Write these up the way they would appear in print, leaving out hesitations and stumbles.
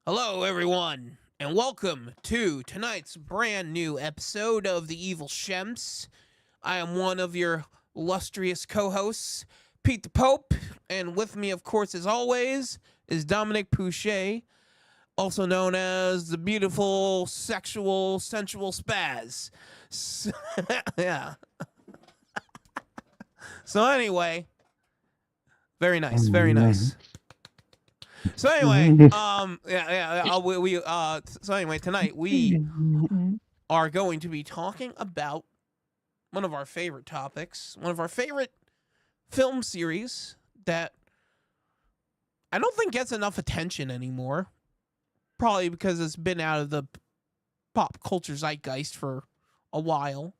Hello, everyone, and welcome to tonight's brand new episode of The Evil Shems. I am one of your illustrious co hosts, Pete the Pope, and with me, of course, as always, is Dominic Pouchet, also known as the beautiful, sexual, sensual spaz. Yeah. So, anyway, very nice, very nice. So anyway, so anyway, tonight we are going to be talking about one of our favorite topics, one of our favorite film series that I don't think gets enough attention anymore. Probably because it's been out of the pop culture zeitgeist for a while.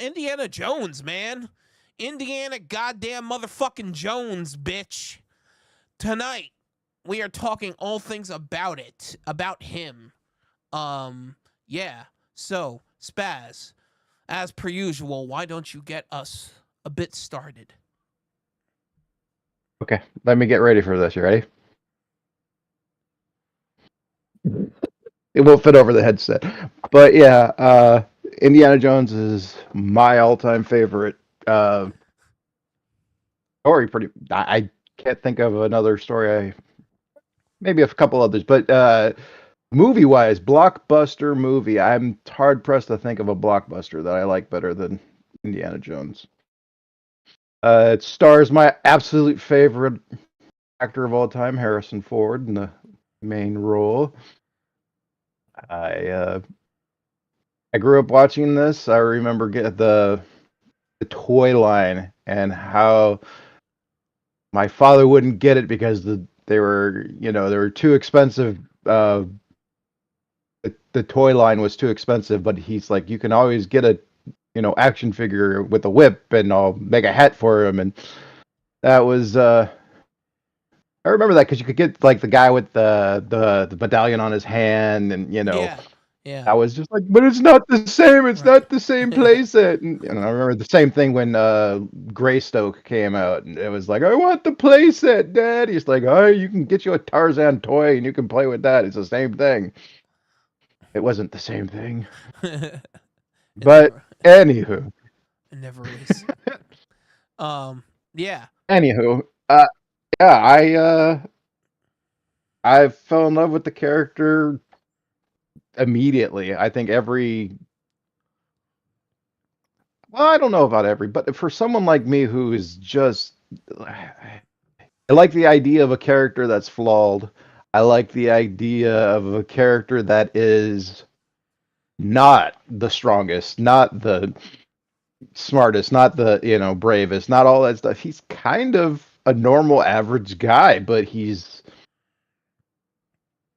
Indiana Jones, man. Indiana goddamn motherfucking Jones, bitch. Tonight, we are talking all things about it, about him. Yeah. So, Spaz, as per usual, why don't you get us a bit started? Okay, let me get ready for this. You ready? It won't fit over the headset. But yeah, Indiana Jones is my all-time favorite story. I can't think of another story. Maybe a couple others, but movie-wise, blockbuster movie. I'm hard pressed to think of a blockbuster that I like better than Indiana Jones. It stars my absolute favorite actor of all time, Harrison Ford, in the main role. I I grew up watching this. I remember get the toy line and how my father wouldn't get it because they were they were too expensive. The toy line was too expensive, but he's like, you can always get a action figure with a whip, and I'll make a hat for him. And that was I remember that because you could get like the guy with the medallion on his hand, and Yeah. Yeah. I was just like, but it's not the same. It's Right. not the same playset. And I remember the same thing when Greystoke came out, and it was like, I want the playset, Dad. He's like, oh, you can get you a Tarzan toy, and you can play with that. It's the same thing. It wasn't the same thing, it but never anywho, it never is. Yeah. anywho, yeah, I fell in love with the character immediately. I think well, I don't know about every, but for someone like me who is just I like the idea of a character that's flawed. I like the idea of a character that is not the strongest, not the smartest, not the, bravest, not all that stuff. He's kind of a normal average guy, but he's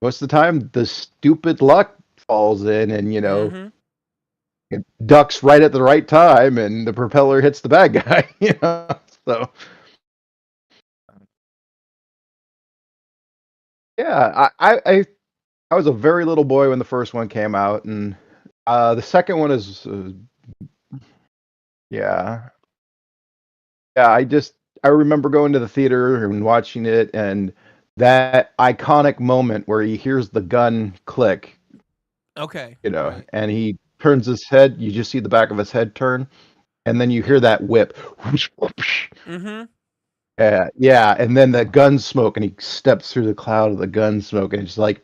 most of the time the stupid luck falls in, and Mm-hmm. it ducks right at the right time, and the propeller hits the bad guy, So yeah, I was a very little boy when the first one came out, and the second one is yeah, yeah. I remember going to the theater and watching it, and that iconic moment where he hears the gun click, Okay. Right. and he turns his head. You just see the back of his head turn, and then you hear Yeah. that whip. Mm-hmm. Yeah, yeah, and then the gun smoke, and he steps through the cloud of the gun smoke, and it's like,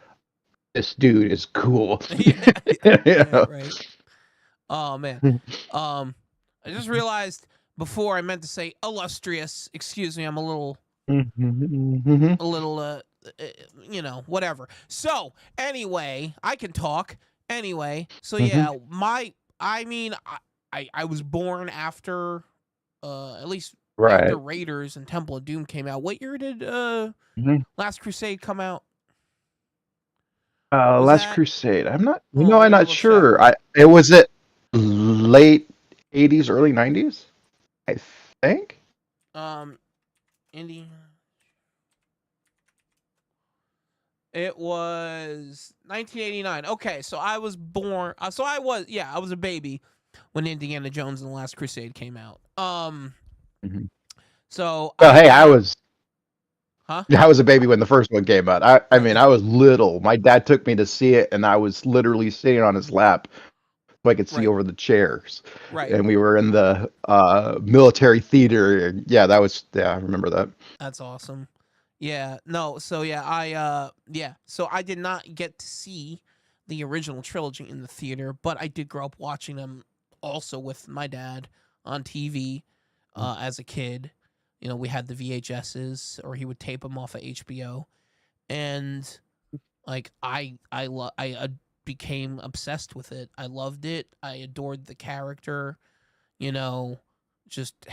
this dude is cool. Yeah. Yeah. Yeah. Right. Oh man. Um, I just realized before I meant to say illustrious. Excuse me. I'm Mhm. a little whatever. So anyway, I can talk anyway. So Mhm. yeah, I mean I was born after at least after Right. Raiders and Temple of Doom came out. What year did Mhm. Last Crusade come out? Was Last that Crusade. let I'm me not look that sure. up. It was it late 80s, early 90s, I think. Um Indie It was 1989. Okay, so I was born. I was a baby when Indiana Jones and the Last Crusade came out. Mhm. So Well, I hey, I Huh? I was a baby when the first one came out. I mean, I was little. My dad took me to see it, and I was literally sitting on his lap so I could see Right. over the chairs. Right. And we were in the military theater. And yeah, I remember that. That's awesome. Yeah. No. So yeah, yeah. So I did not get to see the original trilogy in the theater, but I did grow up watching them also with my dad on TV as a kid. You know, we had the VHSs, or he would tape them off of HBO, and like I became obsessed with it. I loved it. I adored the character. You know, just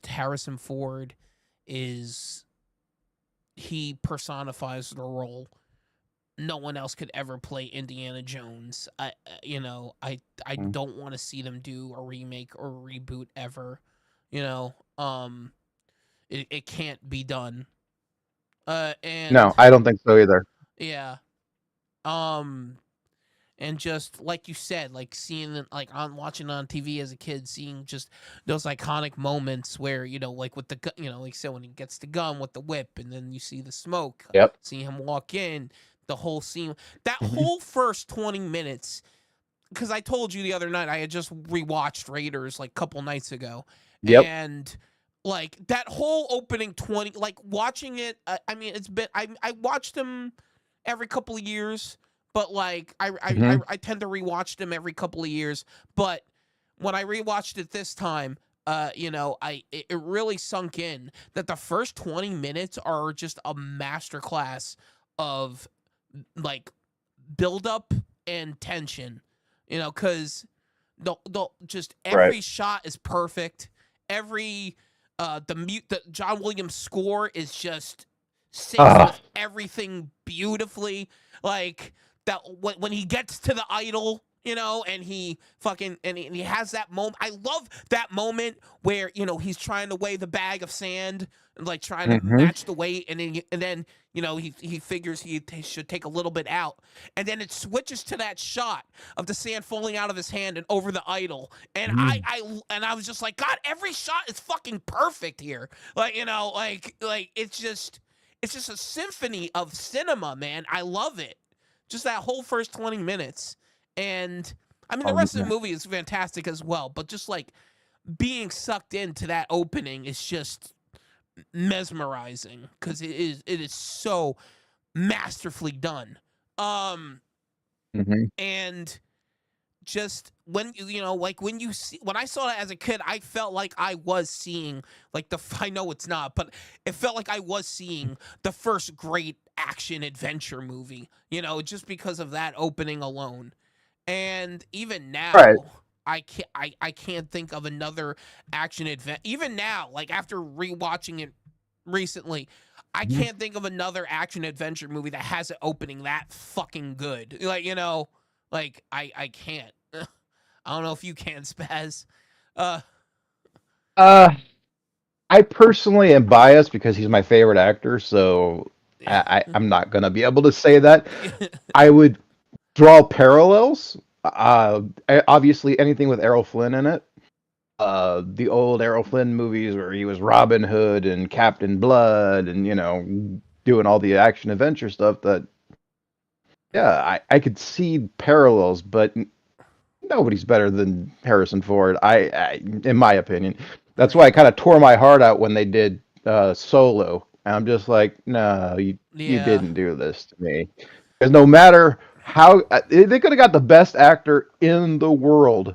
Harrison Ford is he personifies the role. No one else could ever play Indiana Jones. I Mm. don't want to see them do a remake or a reboot ever. You know, it can't be done. And No, I don't think so either. yeah, um, and just like you said, like seeing it, like on watching on TV as a kid, seeing just those iconic moments where like with the like you said, when he gets the gun with the whip, and then you see the smoke, Yep. see him walk in, the whole scene, that Hmm. whole first 20 minutes. Because I told you the other night I had just rewatched Raiders like a couple nights ago, Yep. and like that whole opening 20, like watching it. I mean, it's been I watched them every couple of years, but like Hmm. I tend to rewatch them every couple of years. But when I rewatched it this time, it really sunk in that the first 20 minutes are just a masterclass of like build up and tension. Because the just Right. every shot is perfect. Every the John Williams score is just sits Ah. with everything beautifully. Like that when he gets to the idol, and he fucking and he has that moment. I love that moment where he's trying to weigh the bag of sand and like trying to Hmm. match the weight, and then he figures he should take a little bit out, and then it switches to that shot of the sand falling out of his hand and over the idol, and I was just like, God, every shot is fucking perfect here. Like like it's just a symphony of cinema, man. I love it. Just that whole first 20 minutes. And I mean the rest of the Yeah. movie is fantastic as well, but just like being sucked into that opening is just mesmerizing because it is so masterfully done. Um Hmm. and just when like when I saw it as a kid, I felt like I was seeing like I know it's not, but it felt like I was seeing the first great action adventure movie, just because of that opening alone. And even Right. now, I can't think of another action advent. Even now, like after rewatching it recently, I Mhm. can't think of another action adventure movie that has an opening that fucking good. Like like I can't. I don't know if you can, Spaz. Uh, Uh, I personally am biased because he's my favorite actor, so yeah, I'm not gonna be able to say that. I would draw parallels. Obviously, anything with Errol Flynn in it. The old Errol Flynn movies where he was Robin Hood and Captain Blood, and doing all the action adventure stuff. That yeah, I could see parallels, but nobody's better than Harrison Ford. In my opinion, that's why right. I kind of tore my heart out when they did Solo. And I'm just like, no, you Yeah, didn't do this to me. Because no matter how they could have got the best actor in the world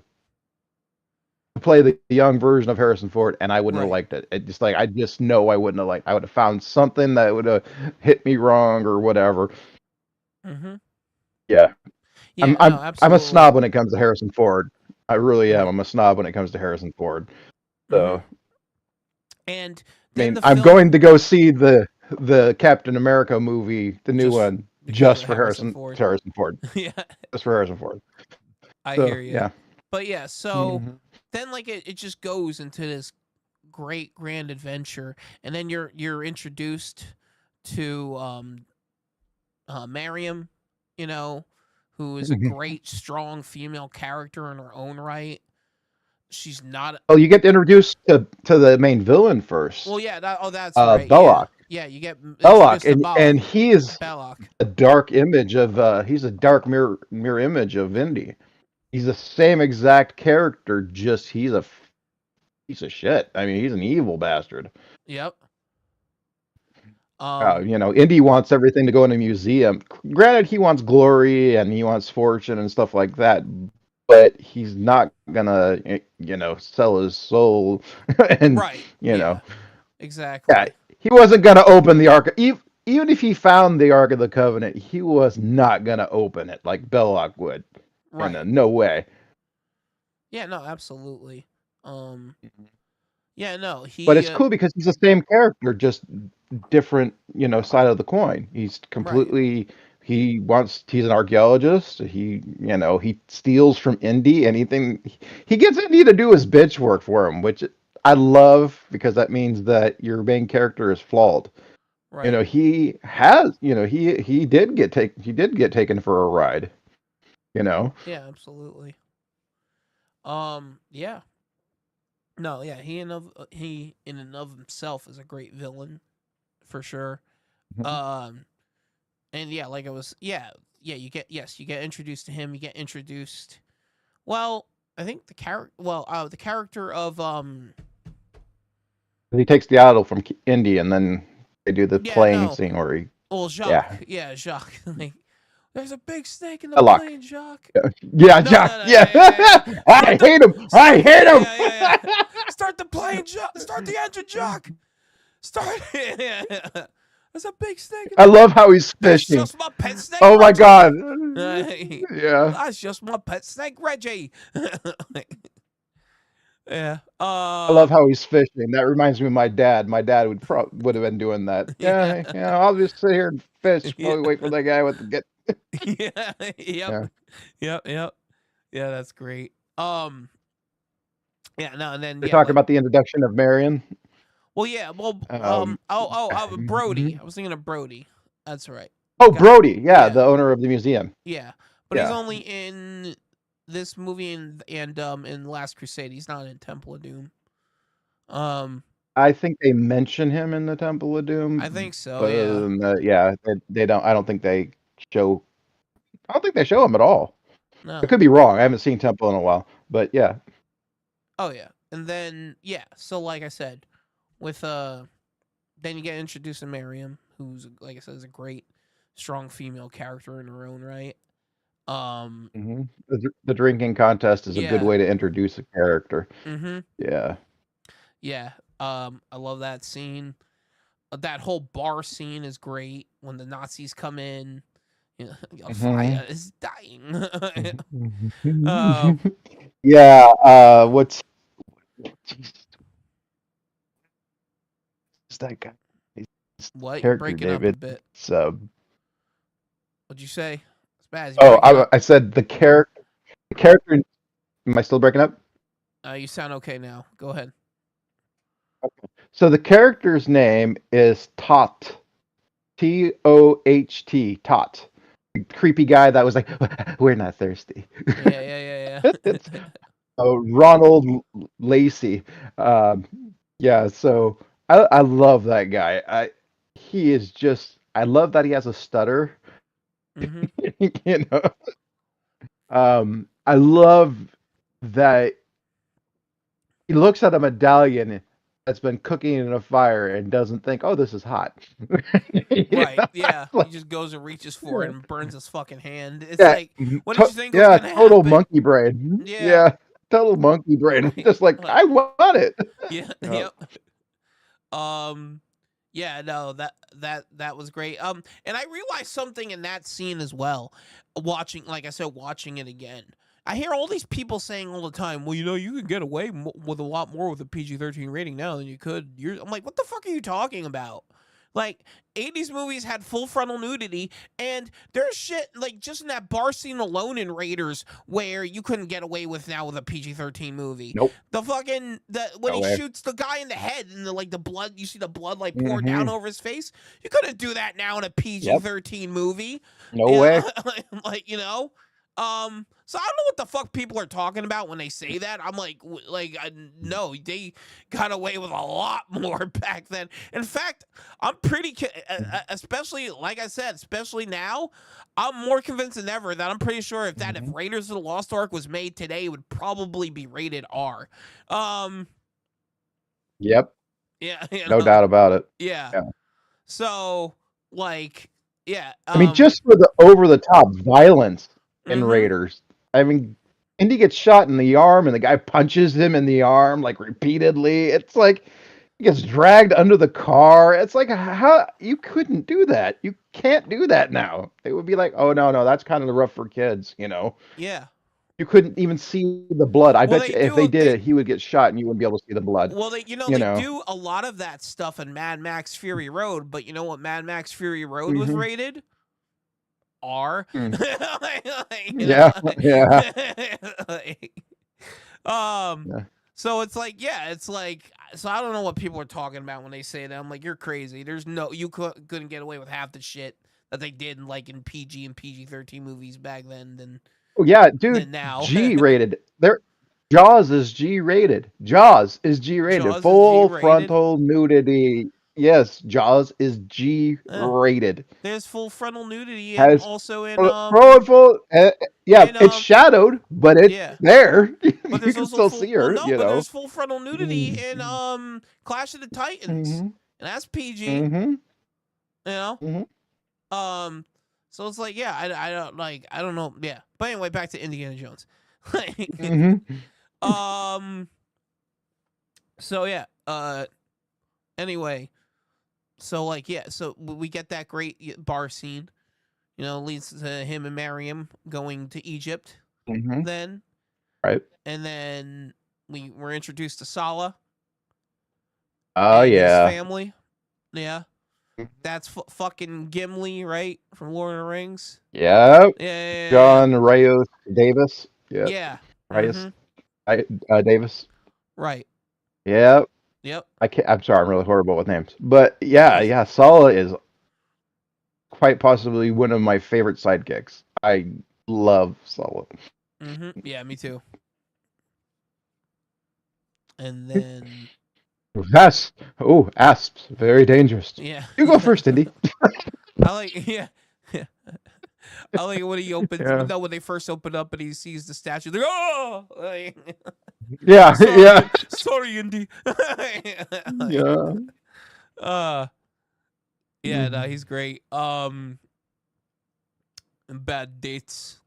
to play the young version of Harrison Ford, and I wouldn't have right. liked it. It just like I just know I wouldn't have liked. I would have found something that would have hit me wrong or whatever. Mm-hmm. Yeah, I'm Yeah, no, I'm I'm a absolutely. snob when it comes to Harrison Ford. I really am. Right. I'm a snob when it comes to Harrison Ford. Mm-hmm. So, And I then mean, the I'm film going to go see the Captain America movie, the new just one, because just of for Harrison Ford. Harrison Ford, Yeah, just for Harrison Ford. I So, hear you. yeah. But yeah, so Hmm. then like it just goes into this great grand adventure, and then you're introduced to Mariam, you know, who is a great strong female character in her own right. She's not Oh, you get introduced to the main villain well, first, yeah, that's right. Yeah. Belloc. you get Belloc, introduced to and he is Belloc. a dark image of he's a dark mirror image of Indy. He's the same exact character, just he's a piece of shit. I mean, he's an evil bastard. Yep. Indy wants everything to go in a museum. Granted, he wants glory and he wants fortune and stuff like that, but he's not gonna, sell his soul. And Right. Yeah. Exactly. yeah, he wasn't gonna open the Ark. Even if he found the Ark of the Covenant, he was not gonna open it like Belloc would. Right. No way. Yeah. No. Absolutely. Yeah. No. But He. it's cool because he's the same character, just different, side of the coin. He's Right. completely. He's an archaeologist. He steals from Indy. Anything he gets Indy to do his bitch work for him, which I love because that means that your main character is flawed. Right. He has. He did get taken for a ride. Yeah. Absolutely. Yeah. No. Yeah. He in and of himself is a great villain, for sure. Mhm. And yeah, like you get introduced to him. You get introduced. Well, I think the character of He takes the idol from Indy, and then they do the yeah, playing no, scene where he. well, Yeah. Jacques. Like, there's a big snake in the Belloc. plane, Jacques. Yeah, No, Jack. no, no, Yeah. yeah. I hate him. I hate him. Yeah. Start the plane, Jacques. Start the engine, Jacques. Start. There's a big snake. I love how he's That's fishing. just my pet snake. Oh my Reggie. god. Yeah. That's just my pet snake, Reggie. Yeah. I love how he's fishing. That reminds me of my dad. My dad would have been doing that. Yeah. Yeah. I'll just sit here and fish Yeah. while we wait for that guy with the get. Yeah. Yep. Yeah. Yep. Yeah, that's great. Yeah. No, and then We're talking about the introduction of Marion. Well, yeah. Well, Brody. I was thinking of Brody. That's right. Oh, Brody. Yeah, the owner of the museum. Yeah, but he's only in this movie and in Last Crusade. He's not in Temple of Doom. I think they mention him in the Temple of Doom. I think so. But other than that, they don't. I don't think they show. I don't think they show him at all. No, I could be wrong. I haven't seen Temple in a while, but yeah. Oh yeah, and then so like I said, with then you get introduced to Miriam, who's like I said is a great, strong female character in her own right. The drinking contest is a good way to introduce a character. Yeah. Yeah. I love that scene. That whole bar scene is great when the Nazis come in. Fire is dying. Yeah. What's that guy? What? You're breaking up a bit. So. What'd you say? Spaz, I said the character. The character. Am I still breaking up? You sound okay now. Go ahead. Okay. So the character's name is Tot. T-O-H-T. Tot. The creepy guy that was like, we're not thirsty. Yeah. It's Ronald Lacey. Yeah, so I love that guy. He is just. I love that he has a stutter. I love that he looks at a medallion that's been cooking in a fire and doesn't think, "Oh, this is hot." Right? Yeah. He just goes and reaches for it and burns his fucking hand. It's like, what did you think was gonna total happen? monkey brain. Yeah, total monkey brain. Just like I want it. Yeah. Yep. Yeah, no, that was great. And I realized something in that scene as well. Watching it again. I hear all these people saying all the time, well, you can get away with a lot more with a PG-13 rating now than you could. I'm like, what the fuck are you talking about? Like, 80s movies had full frontal nudity, and there's shit, like, just in that bar scene alone in Raiders where you couldn't get away with now with a PG-13 movie. Nope. When he shoots the guy in the head and the blood, you see the blood, like, pour down over his face. You couldn't do that now in a PG-13 movie. No way. Like, So I don't know what the fuck people are talking about when they say that. I'm like, no, they got away with a lot more back then. In fact, I'm especially like I said, especially now, I'm more convinced than ever that I'm pretty sure if Mhm. Raiders of the Lost Ark was made today, it would probably be rated R. Um, Yep, yeah, no doubt about it. yeah. Yeah. So like, yeah, I mean, just for the over the top violence in mm-hmm. Raiders. I mean, Indy gets shot in the arm, and the guy punches him in the arm like repeatedly. It's like he gets dragged under the car. It's like how you couldn't do that. You can't do that now. They would be like, "Oh no, no, that's kind of rough for kids," you know. Yeah. You couldn't even see the blood. I Well, bet they you if they do. did it, he would get shot, and you wouldn't be able to see the blood. Well, You they know. do a lot of that stuff in Mad Max Fury Road, but you know what Mad Max Fury Road was Hmm. rated? R. Mm. You know? Yeah, yeah, Like, um yeah. so it's like, yeah, it's like, so I don't know what people are talking about when they say that. I'm like, you're crazy. There's no, you couldn't get away with half the shit that they did like in PG and PG-13 movies back then Oh yeah, dude, than now. G rated. There, Jaws is G rated. Jaws is G rated. Jaws is Full G-rated. frontal nudity. Yes, Jaws is G Eh, rated. there's full frontal nudity and Has also full. Yeah, in it's shadowed, but it's yeah. there. But You there's can also still see her. You but know. there's full frontal nudity in Clash of the Titans. Mm-hmm. And that's PG, you Mm-hmm. know? Mm-hmm. Um so it's like, yeah, I don't like, I don't know. Yeah. But anyway, back to Indiana Jones. Mm-hmm. um so yeah, anyway, so like, yeah, so we get that great bar scene, you know, leads to him and Mariam going to Egypt Mm-hmm. then, Right. and then we were introduced to Salah Oh and his yeah. family. Yeah. That's fucking Gimli, right? From Lord of the Rings. Yep. Yeah, yeah, yeah. John Rayos Davis. Yep. Yeah. Reyes Mm-hmm. Davis. Right. Yep. Yep. I'm sorry, I'm really horrible with names. But yeah, yeah, Sala is quite possibly one of my favorite sidekicks. I love Sala. Mm-hmm. Yeah, me too. And then, Asps, very dangerous. yeah. You go first, Indy. I like, yeah. I like when he opens, Yeah. no, when they first open up and he sees the statue, like, oh, like, Yeah, sorry, yeah. sorry, Indy. Like, Yeah. yeah, no, he's great. Bad dates.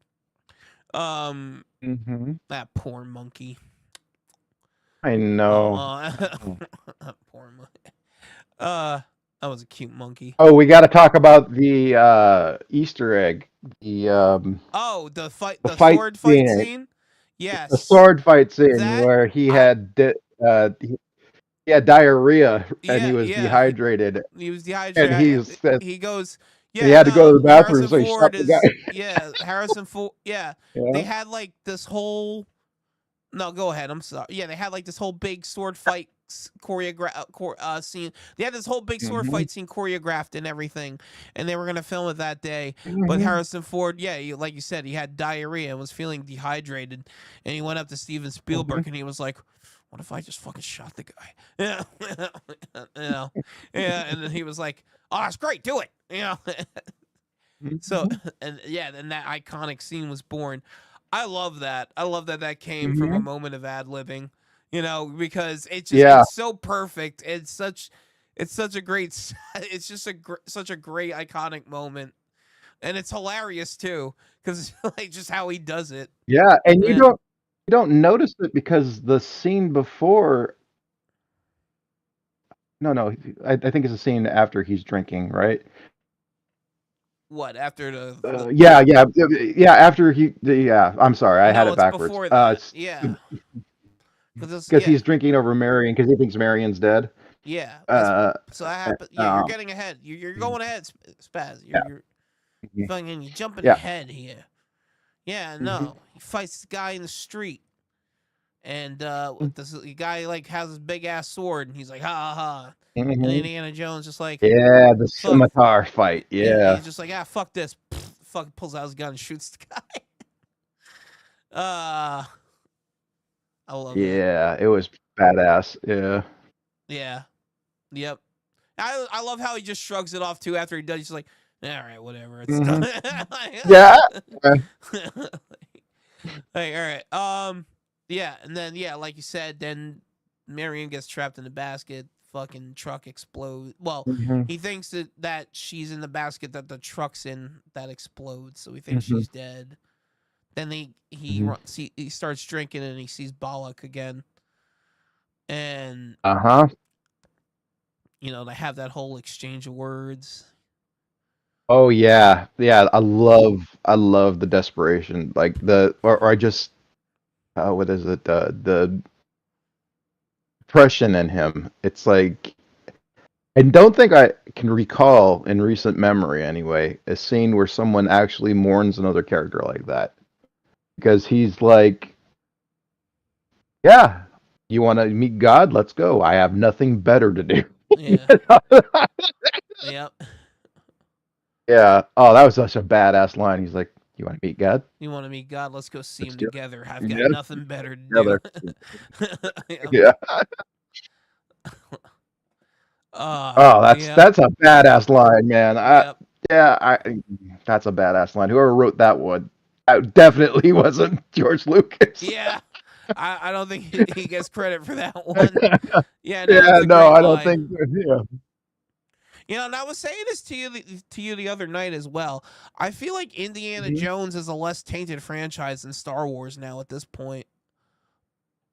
Mm-hmm. That poor monkey. I know. That poor monkey. That was a cute monkey. Oh, we got to talk about the Easter egg. The Oh, the the fight sword fight scene. scene. The Yes, sword fight scene that where he I had he had diarrhea and he yeah, was yeah. dehydrated, He was and dehydrated. He goes, he yeah, had to go no, to the bathroom, Harrison so he Ford stopped the is, guy. yeah, Harrison Ford, yeah. Yeah. They had like this whole, no, go ahead. I'm sorry. Yeah, they had like this whole big sword fight scene. They had this whole big sword Hmm. fight scene choreographed and everything, and they were gonna film it that day. But Hmm. Harrison Ford, yeah, like you said, he had diarrhea and was feeling dehydrated, and he went up to Steven Hmm. Spielberg and he was like, "What if I just fucking shot the guy?" Yeah, you know, yeah, and then he was like, "Oh, that's great, do it," you know. So, and yeah, then that iconic scene was born. I love that. I love that that came from a Hmm. moment of ad libbing, you know, because Yeah. it's so perfect. It's such a great it's just such a great iconic moment, and it's hilarious too because like just how he does it. Yeah, and Yeah. you don't notice it because the scene before. No, no, I think it's a scene after he's drinking, right? What after the Yeah, yeah, yeah. After yeah. I'm sorry, I had no, it it's backwards. before that. Yeah, because Because he's drinking over Marion because he thinks Marion's dead. yeah. That's Uh, so that happened. Yeah, you're um, getting ahead. You're going ahead, Spaz. yeah, You're mhm, fucking you jumping yeah. ahead here. Yeah, Hmm. no. He fights the guy in the street. And this the guy like has his big ass sword and he's like, ha ha ha. And Hmm. Indiana Jones just like, Yeah, the fuck. scimitar fight. Yeah, Yeah. he's just like, ah, fuck this. Fucking pulls out his gun and shoots the guy. Uh, I love that. Yeah, it was badass. Yeah. Yeah. Yep. I love how he just shrugs it off too after he does. He's like, all right, whatever, it's done. Hmm. Yeah. Like, all right. Yeah, and then yeah, like you said, then Marion gets trapped in the basket. Fucking truck explodes. Well, Hmm. he thinks that she's in the basket that the truck's in that explodes, so he thinks Hmm. she's dead. Then Hmm. he starts drinking and he sees Balak again, and Uh-huh. they have that whole exchange of words. Oh yeah. Yeah, I love the desperation. Like or I just what is it? The depression in him. It's like I don't think I can recall in recent memory anyway a scene where someone actually mourns another character like that. Because he's like, yeah, you want to meet God? Let's go. I have nothing better to do. Yeah. Yep. Yeah. Oh, that was such a badass line. He's like, you want to meet God? You want to meet God? Let's go see Let's him do together. I've it. got Yeah. nothing better to do. Together. Yep. Yeah. Oh, Yep. that's a badass line, man. Yep. That's a badass line. Whoever wrote that one, that definitely wasn't George Lucas. Yeah. I don't think he gets credit for that one. Yeah, no, Yeah, it's a no, great I don't line. think. Yeah. And I was saying this to you the other night as well. I feel like Indiana Mhm. Jones is a less tainted franchise than Star Wars now at this point.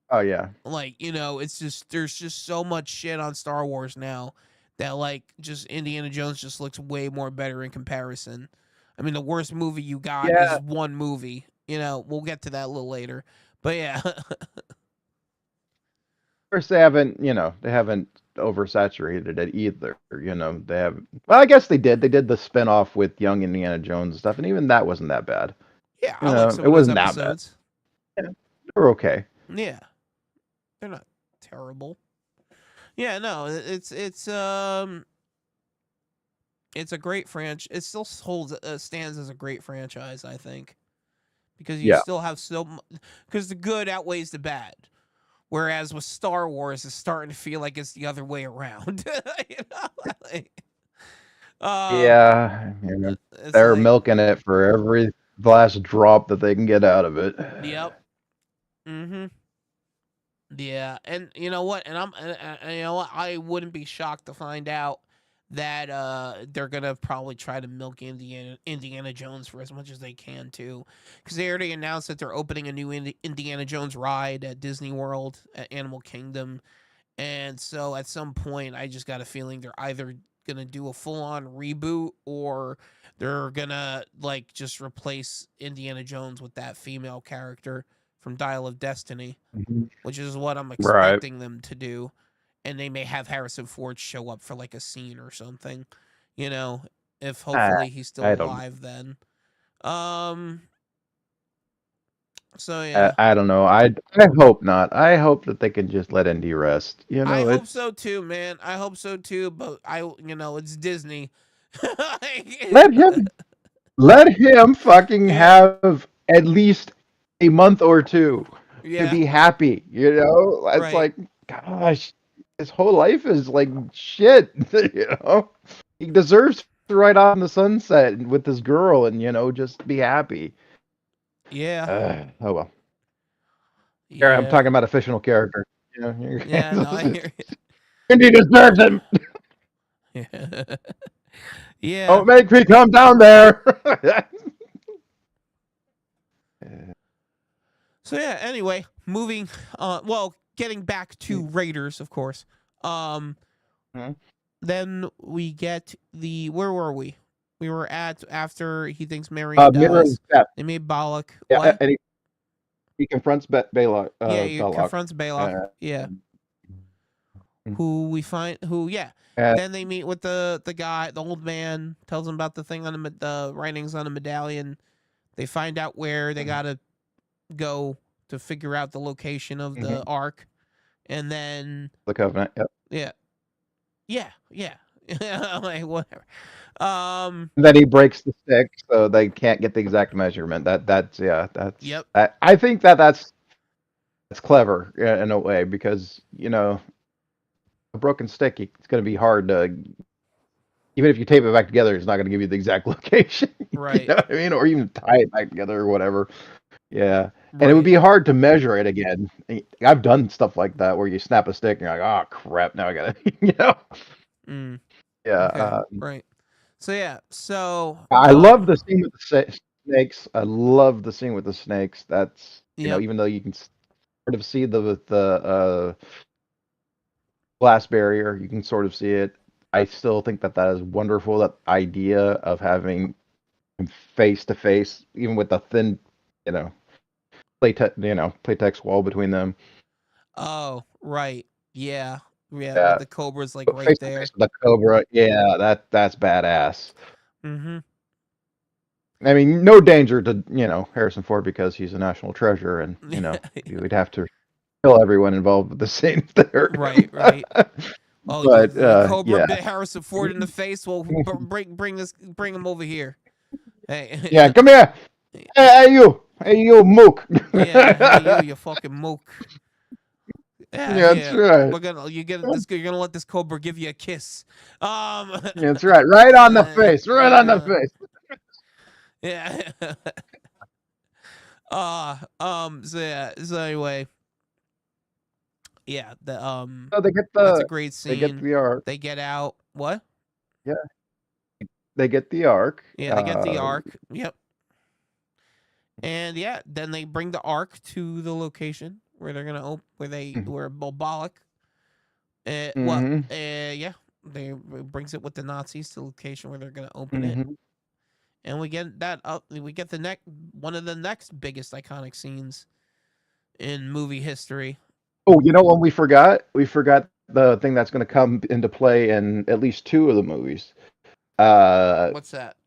Oh yeah. Like, it's just there's just so much shit on Star Wars now that like just Indiana Jones just looks way more better in comparison. I mean, the worst movie you got Yeah. is one movie. We'll get to that a little later. But yeah. Of course, they haven't oversaturated it either. They have. Well, I guess they did. They did the spin-off with Young Indiana Jones and stuff, and even that wasn't that bad. Yeah, I like some It of those wasn't that bad. episodes. Yeah, they were okay. Yeah. They're not terrible. Yeah, no, it's a great franchise. It still stands as a great franchise, I think, because you Yeah. still have because the good outweighs the bad. Whereas with Star Wars, it's starting to feel like it's the other way around. you know, like, um, Yeah. it's They're like, milking it for every last drop that they can get out of it. yep, mm-hmm, yeah, and you know what? And you know what? I wouldn't be shocked to find out that they're gonna probably try to milk Indiana Jones for as much as they can too, because they already announced that they're opening a new Indiana Jones ride at Disney World at Animal Kingdom. And so at some point, I just got a feeling they're either going to do a full on reboot or they're going to like just replace Indiana Jones with that female character from Dial of Destiny, Mhm. which is what I'm Right. expecting them to do. And they may have Harrison Ford show up for like a scene or something, you know, if I, hopefully he's still I don't. alive then. Um, so I, yeah. I don't know. I hope not. I hope that they can just let Indy rest. I hope It's so too, man. I hope so too, but it's Disney. let him let him fucking Yeah, have at least a month or two to yeah, be happy. It's right. like, gosh, his whole life is like shit. He deserves to ride on the sunset with this girl and just be happy. Yeah, Oh well. Here I'm yeah, talking about a fictional character. yeah. No, I hear Indy deserves it. you. Yeah. Don't make me come down there. So yeah. Anyway, moving. Well, getting back to Raiders, of course. Um. Mhm. Then we get where were we? We were at after he thinks Marion Mirror dies. Step. They made Balak. Yeah, What? and he confronts Balok. Yeah, he Belloc. confronts Balak. Uh, Yeah. mm, Who we find who yeah, uh, then they meet with the guy, the old man, tells them about the thing on the writings on the medallion. They find out where they mhm, gotta go to figure out the location of the mhm. ark. And then The Covenant. Yep. yeah, yeah, yeah, Like whatever. Um. And then he breaks the stick, so they can't get the exact measurement. That's yeah. Yep. I think that's clever in a way because a broken stick, it's going to be hard to, even if you tape it back together, it's not going to give you the exact location. You Right. know what I mean? Or even tie it back together or whatever. Yeah. And it would Right. be hard to measure it again. I've done stuff like that where you snap a stick and you're like, oh crap, now I gotta, Mm. Yeah. Okay. Right. So yeah. So. I love the scene with the snakes. I love the scene with the snakes. That's Yep. even though you can sort of see the glass barrier, you can sort of see it. I still think that is wonderful. That idea of having face to face, even with the thin, you know, playtex wall between them. Oh. Right. Yeah. Yeah. With Yeah, the cobra's like but right face to face there. with the cobra. Yeah, that's badass. Mm-hmm. I mean, no danger to Harrison Ford because he's a national treasure, and we'd have to kill everyone involved with the scene if they hurt him. Right. Right. Oh, But the cobra yeah, bit Harrison Ford in the face. Well, bring him over here. Hey. yeah, come here. Hey you, mook. Yeah. Hey, you fucking mook. Yeah, Yeah, that's here. right. You're gonna let this cobra give you a kiss. Yeah, that's right. Right on the face. Right on the face. Yeah. So yeah. So anyway, yeah. So That's a great they get scene. the arc. They get out. What? Yeah, they get the arc. Yeah, they get the arc. Yep. And yeah, then they bring the arc to the location where they're gonna where Bolbolic. Mm-hmm. Yeah, they brings it with the Nazis to the location where they're gonna open it, and we get that up. We get one of the next biggest iconic scenes in movie history. Oh, you know what we forgot? We forgot the thing that's going to come into play in at least two of the movies. What's that?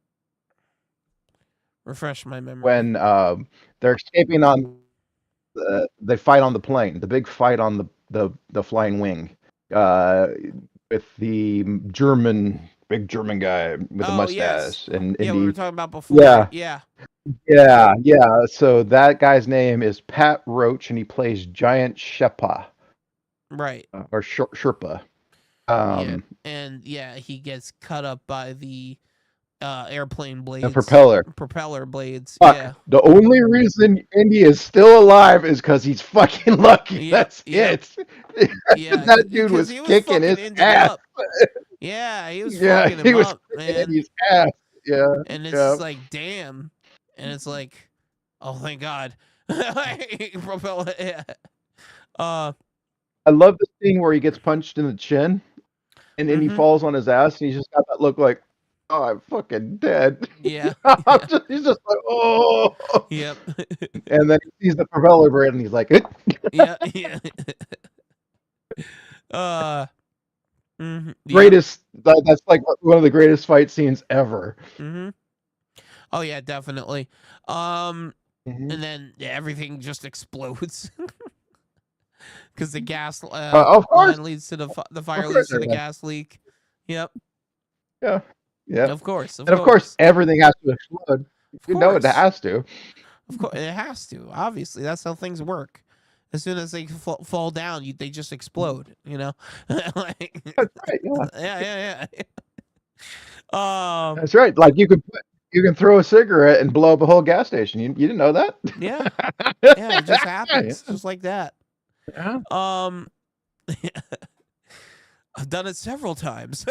Refresh my memory. When they're escaping they fight on the plane, the big fight on the flying wing, with the big German guy with the mustache, yes. and Yeah, Indy. we were talking about before. Yeah. So that guy's name is Pat Roach, and he plays Giant Shepa. Right. Or Sherpa. Yeah. And yeah, he gets cut up by the airplane blades. The propeller blades. Fuck. Yeah. The only reason Indy is still alive is because he's fucking lucky. That's it. Yeah. That dude was kicking his ass. Yeah, he was fucking him up, man. His ass. Yeah. And it's just like, damn. And it's like, oh, thank God. Propeller. Yeah. I love the scene where he gets punched in the chin, and then he falls on his ass, and he's just got that look like, oh, I'm fucking dead. Yeah. He's just like, oh. Yep. And then he sees the propeller blade, and he's like, yeah. Greatest. That's like one of the greatest fight scenes ever. Oh yeah, definitely. And then everything just explodes because the gas of course line leads to the fire leads to the gas leak. Yep. Yeah. Of course. Of course, everything has to explode. You know it has to. Of course, it has to. Obviously, that's how things work. As soon as they fall down, they just explode. That's right. Yeah. That's right. Like you can throw a cigarette and blow up a whole gas station. You didn't know that? Yeah. Yeah, it just happens, just like that. Yeah. I've done it several times.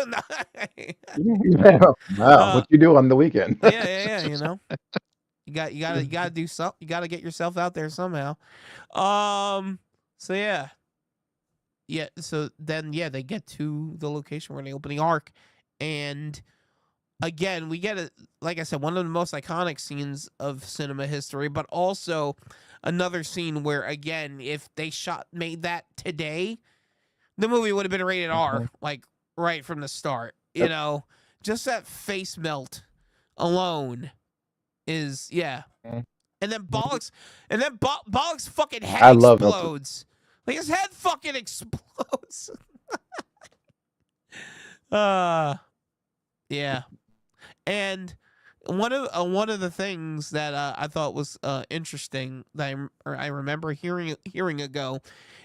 Wow, what you do on the weekend? Yeah. You gotta do something. You gotta get yourself out there somehow. So yeah. So then they get to the location where they open the arc, and again we get like I said, one of the most iconic scenes of cinema history, but also another scene where again, if they made that today, the movie would have been rated R, like right from the start. Just that face melt alone is and then Bollock's fucking head explodes. Like his head fucking explodes. Yeah. And one of the things that I thought was interesting that I remember hearing ago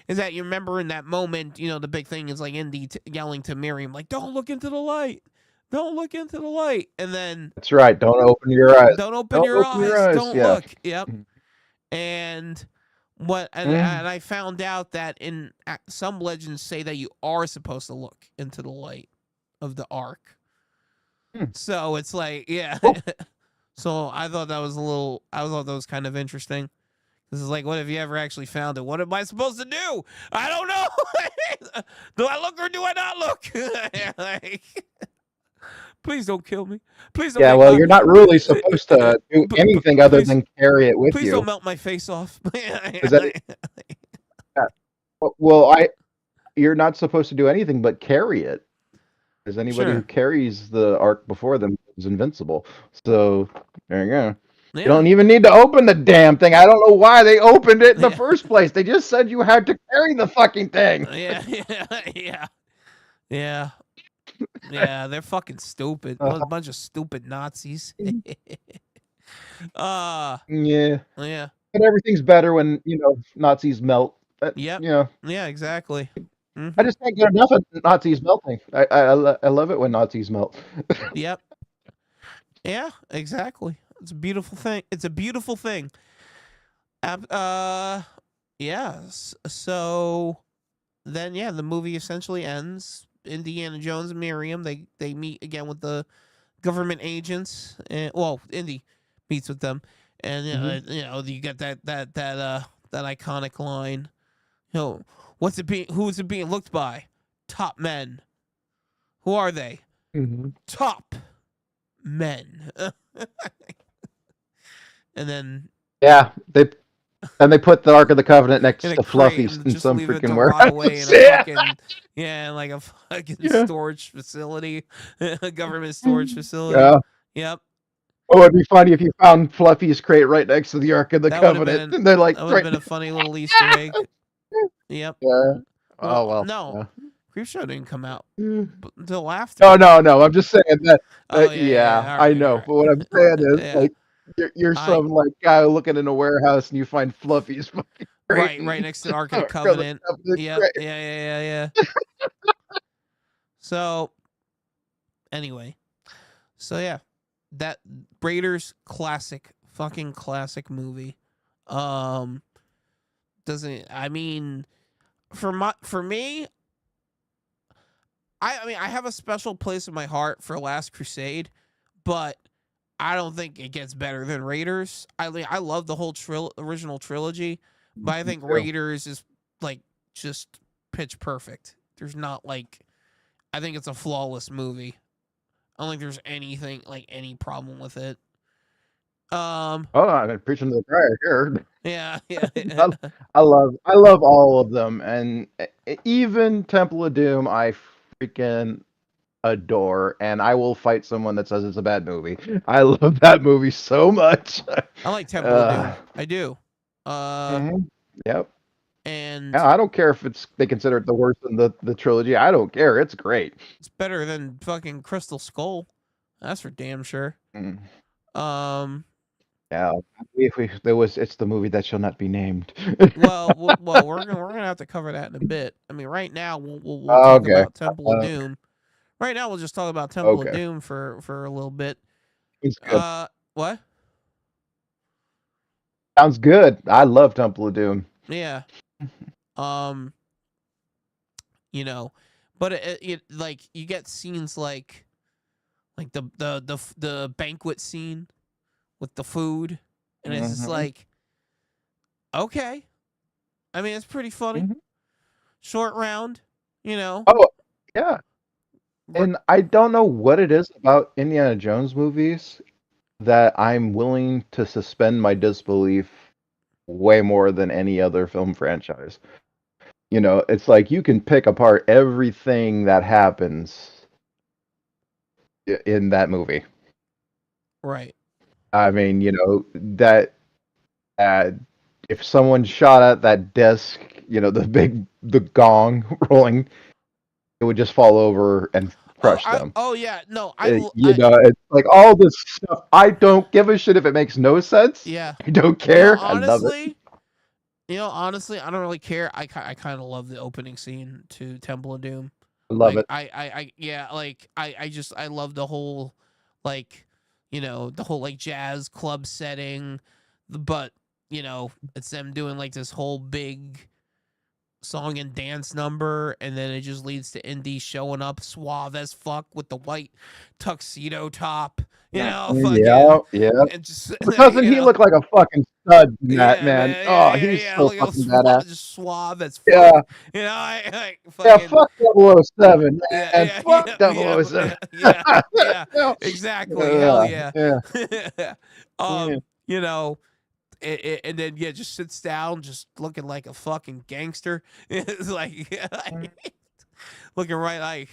is that you remember in that moment, you know, the big thing is like Indy yelling to Miriam like, "Don't look into the light, don't look into the light," and then That's right. Don't open your eyes. don't open Don't your open your eyes, eyes. don't Yeah. look. Yep. And Mm. I found out that in some legends say that you are supposed to look into the light of the ark. So it's like, yeah. Oh. So I thought that was kind of interesting. This is like, what if you ever actually found it? What am I supposed to do? I don't know. Do I look or do I not look? Like, please don't kill me. Please don't Yeah, make well, my. you're not really supposed to do anything other Please, than carry it with please don't you. melt my face off. Is that yeah. Well, you're not supposed to do anything but carry it. Because anybody who Sure. carries the ark before them is invincible. So there you go. You Yeah. don't even need to open the damn thing. I don't know why they opened it in the Yeah. first place. They just said you had to carry the fucking thing. Yeah. Yeah. Yeah. Yeah. They're fucking stupid. Uh, A bunch of stupid Nazis. yeah. Yeah. But everything's better when, Nazis melt. Yep. Yeah. Yeah, exactly. I just can't get enough of Nazis melting. I love it when Nazis melt. Yep. Yeah, exactly. It's a beautiful thing. It's a beautiful thing. Yes. So then, yeah, the movie essentially ends. Indiana Jones and Miriam, they meet again with the government agents. And, well, Indy meets with them, and you get that iconic line. You know, who's it being looked by? Top men. Who are they? Mm-hmm. Top men. And then Yeah, they put the Ark of the Covenant next in a to crate Fluffy and in just some leave it freaking to rot away warehouse. in a Yeah. fucking like a fucking Yeah. storage facility, a government storage facility. Yeah. Yep. Oh, it'd be funny if you found Fluffy's crate right next to the Ark of the That would have Covenant. been And they're like, that would have right. been a funny little Easter egg. Yep. Yeah. Oh Well, well. no, Yeah. Creepshow didn't come out No, until after. no. I'm just saying that. Oh Yeah, yeah. All I right. know. But what I'm saying is, Yeah. like, you're I some like guy looking in a warehouse and you find Fluffy's fucking crate. right next to the Ark of the Ark of the Covenant. Covenant Yep. crate. Yeah. So anyway, so yeah, that Raiders fucking classic movie. Doesn't I mean for me, I mean I have a special place in my heart for Last Crusade, but I don't think it gets better than Raiders. I love the whole original trilogy, but I think too. Raiders is like just pitch perfect. There's not like I think it's a flawless movie. I don't think there's any problem with it. Oh, I'm preaching to the choir here. Yeah. I love all of them, and even Temple of Doom, I freaking adore, and I will fight someone that says it's a bad movie. I love that movie so much. I like Temple of Doom. I do. Yep. And Yeah, I don't care if they consider it the worst in the trilogy. I don't care. It's great. it's better than fucking Crystal Skull. That's for damn sure. Yeah, it's the movie that shall not be named. well, we're gonna have to cover that in a bit. I mean, right now we'll talk Okay. about Temple of Doom. Right now we'll just talk about Temple of Doom for a little bit. It's good. What? Sounds good. I love Temple of Doom. Yeah. But it like you get scenes like the banquet scene with the food, and it's just like, okay. I mean, it's pretty funny. Short round, Oh, yeah. And I don't know what it is about Indiana Jones movies that I'm willing to suspend my disbelief way more than any other film franchise. It's like you can pick apart everything that happens in that movie. Right. I mean, that if someone shot at that desk, the gong rolling, it would just fall over and crush them. Oh yeah, no, You know, it's like all this stuff. I don't give a shit if it makes no sense. yeah. I don't You know, care. I love it. honestly, I don't really care. I kind of love the opening scene to Temple of Doom. I love it. Yeah, like I love the whole, like, the whole like jazz club setting, but it's them doing like this whole big song and dance number, and then it just leads to Indy showing up suave as fuck with the white tuxedo top, fucking, Yeah, yeah. and just Doesn't he look like a fucking stud in that, yeah, man? man, Oh, yeah, yeah, he's yeah, so like fucking badass. just suave as Yeah, fuck, yeah. fucking. Fuck 007, Yeah, man. yeah, Fuck yeah, yeah, 007. yeah, yeah, Yeah, exactly. Hell yeah. yeah. Yeah. um, you know, and then yeah, just sits down, just looking like a fucking gangster. It's like looking right like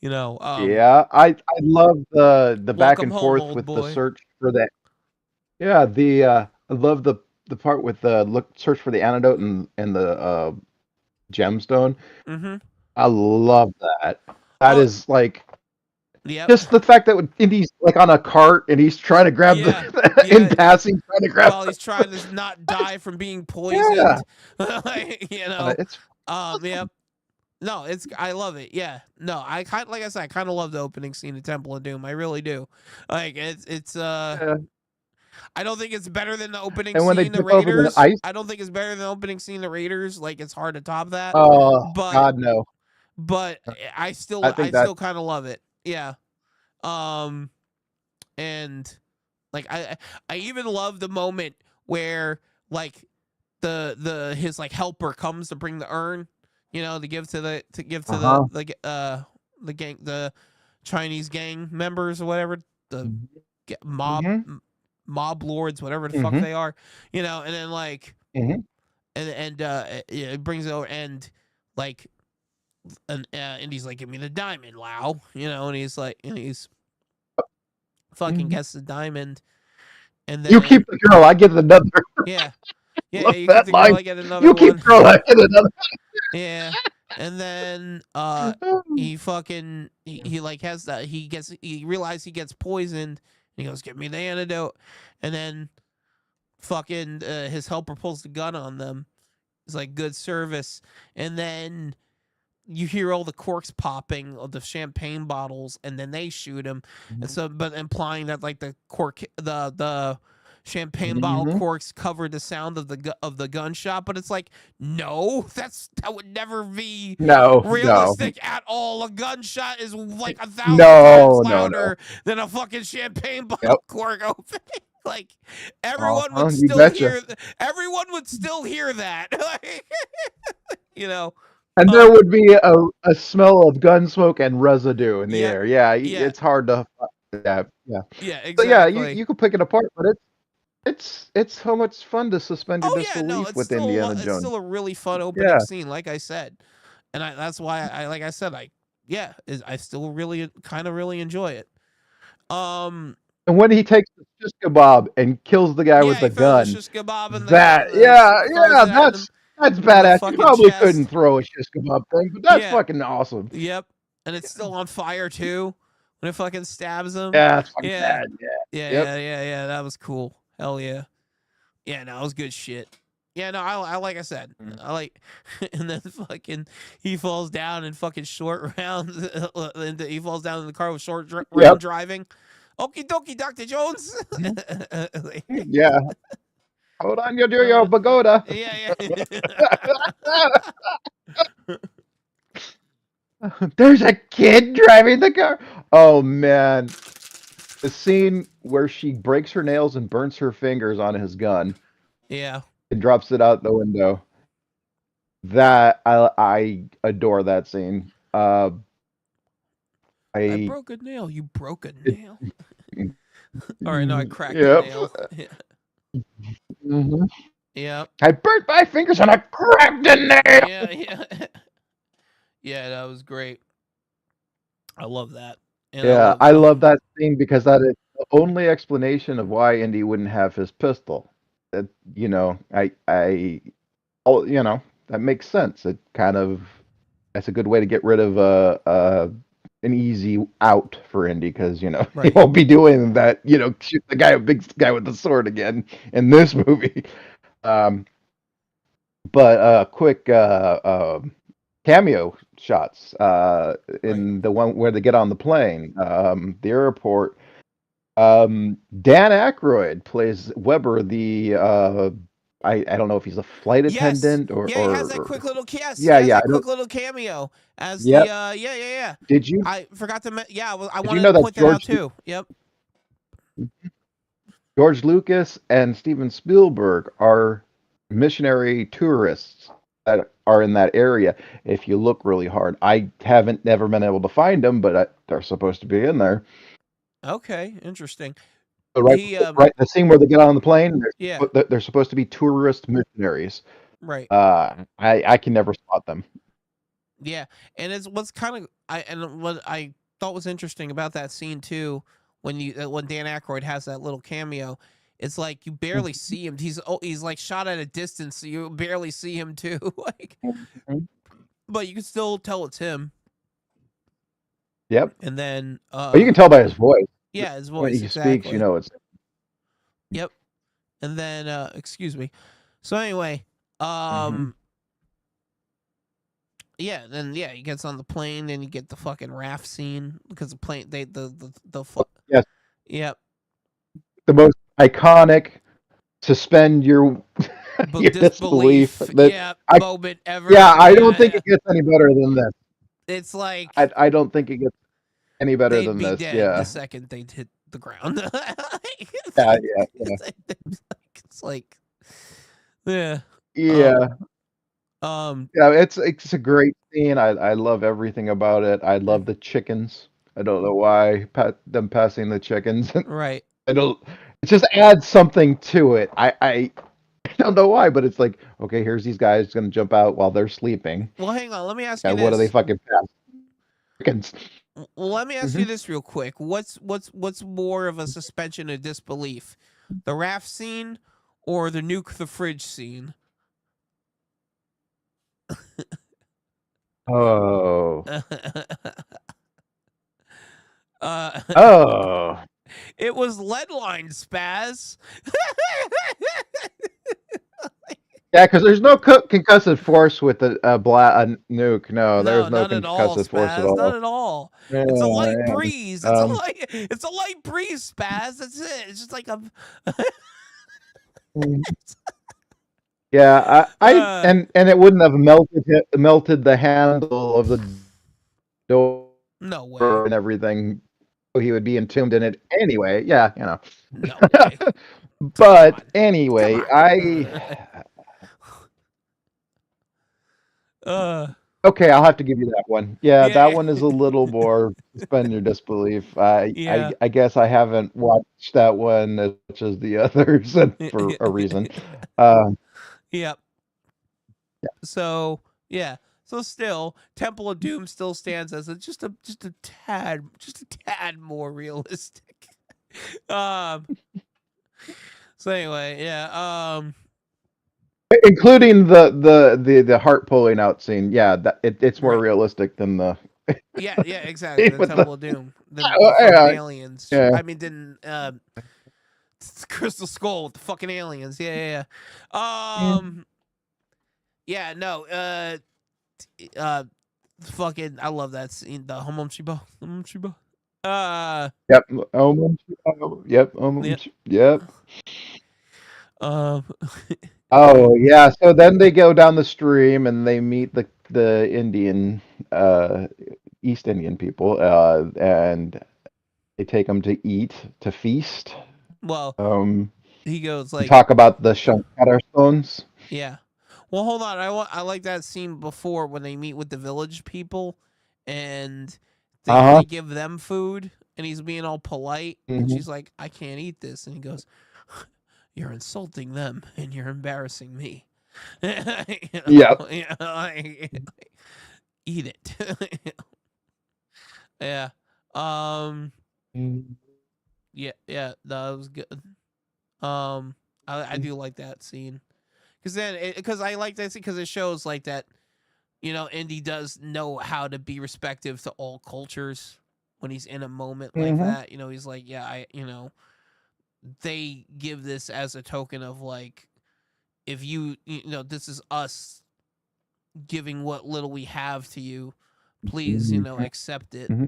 Yeah, I love the back welcome and home, forth old with the boy. search for that. Yeah, I love the part with the search for the antidote and the gemstone. Mm-hmm. I love that. That Oh, is like yep. just the fact that Indy's like on a cart and he's trying to grab Yeah, the in yeah. passing, trying to grab. While he's trying to not die from being Yeah, poisoned, it's yeah. awesome. No, I love it. Yeah. No, like I said, I kind of love the opening scene of Temple of Doom. I really do. Like it's Yeah. I don't think it's better than the opening And when they scene of took over the Raiders. ice, I don't think it's better than the opening scene of Raiders. Like it's hard to top that. oh But God, no. but I I think that. still kind of love it. Yeah. Um and like I even love the moment where like the his like helper comes to bring the urn, to give to Uh-huh. the gang, the Chinese gang members or whatever, the mob Mm-hmm. mob lords, whatever the fuck Mm-hmm. they are, and then like Mm-hmm. it brings it over, and like and he's like, give me the diamond, Lao, and he's fucking Mm-hmm. gets the diamond, and You keep then the girl, I get another. yeah, yeah, Love you keep that the girl, line. I get another You keep one. girl, I get another. Yeah. And then he fucking he like has that he realizes he gets poisoned, and he goes, give me the antidote, and then fucking his helper pulls the gun on them. It's like, good service. And then you hear all the corks popping of the champagne bottles, and then they shoot him. And so, but implying that like the cork, the champagne bottle Mm-hmm. corks covered the sound of the gunshot. But it's like, no, that would never be No, no, realistic at all. A gunshot is like 1,000 times no, no, no. louder than a fucking champagne Yep. bottle cork opening. Like You betcha. everyone would still hear that. Like, you know. And Um, there would be a smell of gun smoke and residue in the Yep. air. Yeah, Yeah. it's hard to. Yeah, yeah. Yeah. So yeah, Exactly. you could pick it apart, but it's so much fun to suspend your Oh yeah. No, disbelief with Indiana it's Jones. still a really fun opening Yeah, scene, like I said, and that's why like I said, I still really kind of really enjoy it. Um. and when he takes the shish kebab and kills the guy Yeah, with he the throws a gun, shish kebab in that throws yeah, it at him that's in the badass. You fucking probably couldn't chest. throw a shish kebab thing, but that's Yeah. fucking awesome. Yep. And it's still on fire too when it fucking stabs him. Yeah, it's fucking Yeah. bad. Yeah. Yeah. Yep. Yeah. That was cool. Hell yeah. Yeah. No, it was good shit. Yeah, no, I like I said, I like, and then fucking he falls down in fucking short round, and he falls down in the car with short round Yep. driving. Okie dokie, Dr. Jones. Yeah. Hold on, you do your pagoda. Yeah. There's a kid driving the car. Oh man, the scene where she breaks her nails and burns her fingers on his gun Yeah. and drops it out the window. That I adore that scene. I I broke a nail. You broke a it, nail. All right, no, I cracked a yep. nail. Yeah. Mhm. Yeah. I burnt my fingers and I cracked a nail. Yeah. Yeah, that was great. I love that. And Yeah, I love that scene because that is the only explanation of why Indy wouldn't have his pistol. That oh, that makes sense. It kind of that's a good way to get rid of an easy out for Indy because he Right. won't be doing that. Shoot the big guy with the sword again in this movie. Um, but quick cameo shots Right. in the one where they get on the plane, the airport. Dan Aykroyd plays Weber, the I don't know if he's a flight Yes. attendant or Yeah, he has that or quick little yes, he yeah, has yeah. that I quick don't. little cameo as the Yep. yeah. Did you I forgot to yeah, I did you wanted know to that point that out too. Yep. George Lucas and Steven Spielberg are missionary tourists that are in that area? If you look really hard, I haven't never been able to find them, but they're supposed to be in there. Okay, interesting. So He right, the scene where they get on the plane, yeah, they're supposed to be tourist missionaries. right. I can never spot them. Yeah. And it's what's kind of what I thought was interesting about that scene too when Dan Aykroyd has that little cameo, it's like you barely see him. He's like shot at a distance, so you barely see him too. Like Mhm. but you can still tell it's him. Yep. And then But you can tell by his voice yeah, his when voice he speaks. exactly. It's Yep. And then excuse me. So anyway, Mhm. yeah, then yeah, he gets on the plane and you get the fucking raft scene because the plane Yes, yep. the most iconic suspend your But your disbelief disbelief, that yeah, I moment yeah, ever. I don't think Yeah. it gets any better than this. It's like I don't think it gets any better they'd than be this. dead the Yeah. second they'd hit the ground. Yeah, yeah, yeah. It's like yeah. Um Yeah. um Yeah, it's a great scene. I love everything about it. I love the chickens. I don't know why them passing the chickens. right. I don't. It just adds something to it. I don't know why, but it's like, okay, here's these guys gonna jump out while they're sleeping. Well, hang on. Let me ask you And what do they this. fucking pass? Chickens. Well, let me ask Hmm. you this real quick. What's more of a suspension of disbelief? The raft scene or the nuke the fridge scene? Oh. uh Oh. it was lead line spaz. Yeah, because there's no concussive force with a nuke. No, there's No, no none at all, concussive force at spaz. None all. at all. Yeah, It's a light yeah. breeze. Um, It's a light breeze, spaz. That's it. It's just like a yeah, I uh and it wouldn't have melted the handle of the door no way. and everything. So he would be entombed in it anyway. Yeah, No way. Come But on. Come anyway, on. uh okay, I'll have to give you that one. Yeah, that yeah. one is a little more suspend your disbelief. Yeah. I guess I haven't watched that one as much as the others, and for a reason. Um, Yep. So yeah. So still, Temple of Doom still stands as just a tad more realistic. um. So anyway, yeah. including the heart pulling out scene. Yeah, it's more Right. realistic than the Yeah. Yeah. Exactly. The with the Temple of Doom. The fucking yeah, aliens. yeah. I mean, didn't Crystal Skull with the fucking aliens. Yeah. Yeah. Yeah. No. Fucking. I love that scene. The Homon Shiba. Yep. Yep. Yeah. Yep. Um. Oh yeah. So then they go down the stream and they meet the Indian East Indian people and they take them to eat to feast. Well, Um, he goes we like, talk about the Shankara stones. yeah. Well, hold on. I like that scene before when they meet with the village people, and Uh-huh. they give them food, and he's being all polite, and Hmm. she's like, "I can't eat this," and he goes, "You're insulting them, and you're embarrassing me." Yep. Eat it. Yeah. Um. Yeah. Yeah. That was good. I do like that scene because I like that scene because it shows like that Indy does know how to be respectful to all cultures when he's in a moment like Hmm. that. He's like, yeah, they give this as a token of like, if this is us giving what little we have to you, please, accept it. Hmm.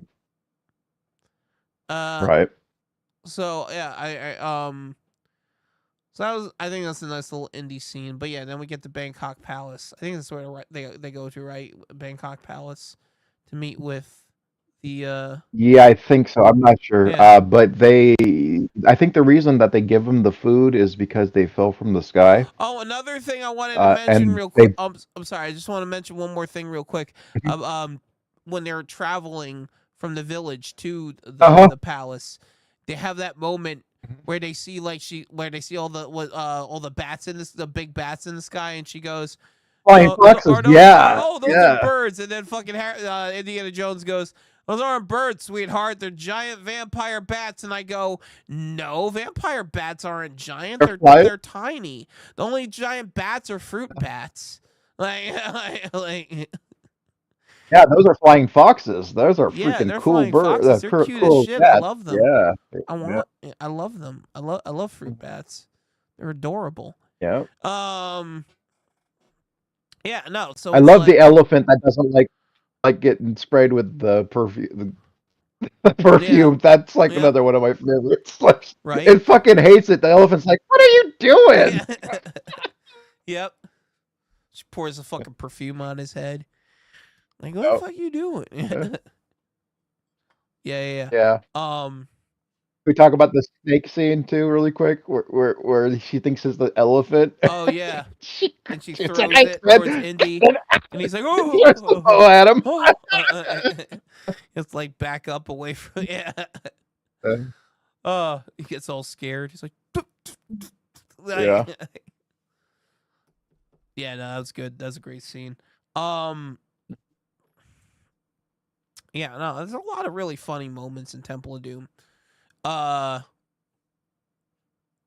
Uh, Right. so yeah, so I think that's a nice little indie scene. But yeah, then we get to Bangkok Palace. I think that's where they go to, right? Bangkok Palace to meet with the. Yeah, I think so. I'm not sure. Yeah. But I think the reason that they give them the food is because they fell from the sky. Oh, another thing I wanted to mention And real quick. they, I'm sorry. I just want to mention one more thing real quick. When they're traveling from the village to uh-huh. the palace, they have that moment where they see where they see all the bats the big bats in the sky, and she goes, Flying foxes. are those Yeah. those are Yeah. birds, and then fucking Indiana Jones goes, those aren't birds, sweetheart. They're giant vampire bats. And I go, no, vampire bats aren't giant. They're flying. They're tiny. The only giant bats are fruit bats. Like Yeah, those are flying foxes. Those are yeah, freaking they're cool flying bird. foxes. They're cute as Cool shit. I cats. love them. Yeah. Yeah. I love them. I love fruit bats. They're adorable. Yeah. Yeah, no. So I it's love the like, elephant that doesn't like getting sprayed with the perfume. The yeah, perfume. That's like yep, another one of my favorites. Like right. it fucking hates it. The elephant's like, "What are you doing?" Yeah. Yep. She pours a fucking perfume on his head. Like, what the Oh, fuck you doing? yeah. Yeah. Yeah. Um. We talk about the snake scene too, really quick, where she thinks it's the elephant. Oh yeah. she, And she she's like, throws "I it towards said," Indy, and and he's like, she throws the oh, bow at him. it's like back up away from yeah. He gets all scared. He's like, Yeah. yeah, no, that was good. That's a great scene. Um, yeah, no, there's a lot of really funny moments in Temple of Doom. Uh,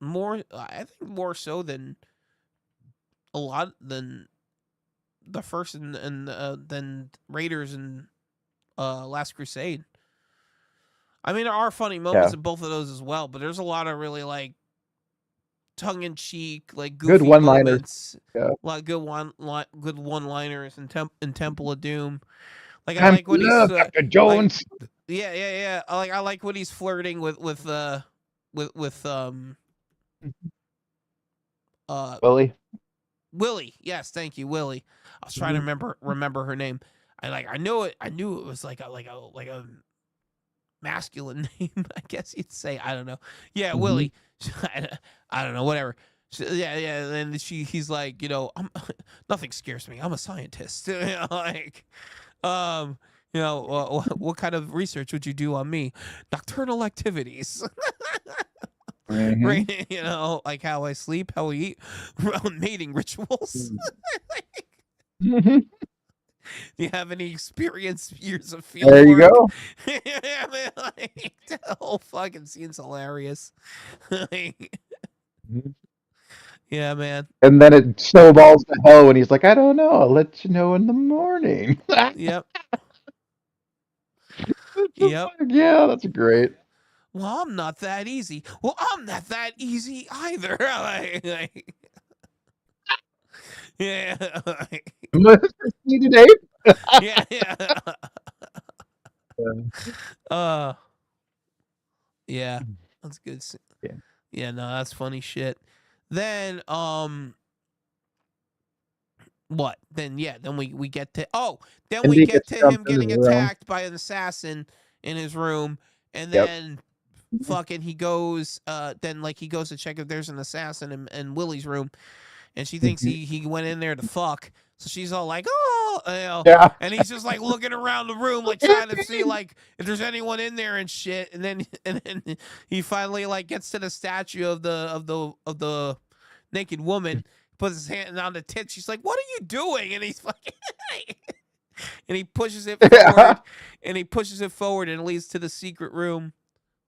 I think more so than a lot than the first and than Raiders and Last Crusade. I mean, there are funny moments Yeah. in both of those as well, but there's a lot of really like tongue in cheek, like Good goofy one-liners. moments, Yeah. a lot of good one liners in Temple of Doom. Like I Time like to when he's love, Dr. Jones. yeah. I like when he's flirting with uh Willie. Willie. Yes, thank you, Willie. I was trying to remember her name. I knew it. I knew it was like a masculine name, I guess you'd say. I don't know. Yeah, Mm-hmm. Willie. I don't know. Whatever. Yeah. And he's like, nothing scares me. I'm a scientist. Like, what kind of research would you do on me? Nocturnal activities. Mm-hmm. Right? Like how I sleep, how we eat, mating rituals. Mm-hmm. Do you have any experience years of field There you work? go. Yeah, man, like, the whole fucking scene's hilarious. Yeah, man. And then it snowballs to hell when he's like, "I don't know. I'll let you know in the morning." Yep. Yep. Yeah, that's great. Well, I'm not that easy. Well, I'm not that easy either. Yeah. Mr. Seated Ape. Yeah. Uh, yeah. That's good. Yeah. Yeah, no, that's funny shit. Then, what? Then we get to then we Indy get gets to dumped him in his getting room. attacked by an assassin in his room, and Yep. then fucking he goes he goes to check if there's an assassin in Willie's room, and she thinks he went in there to fuck. So she's all like, oh, Yeah. and he's just like looking around the room, like trying to see like if there's anyone in there and shit. And then he finally like gets to the statue of the naked woman, puts his hand on the tit. She's like, "What are you doing?" And he's fucking, and he pushes it forward, and it leads to the secret room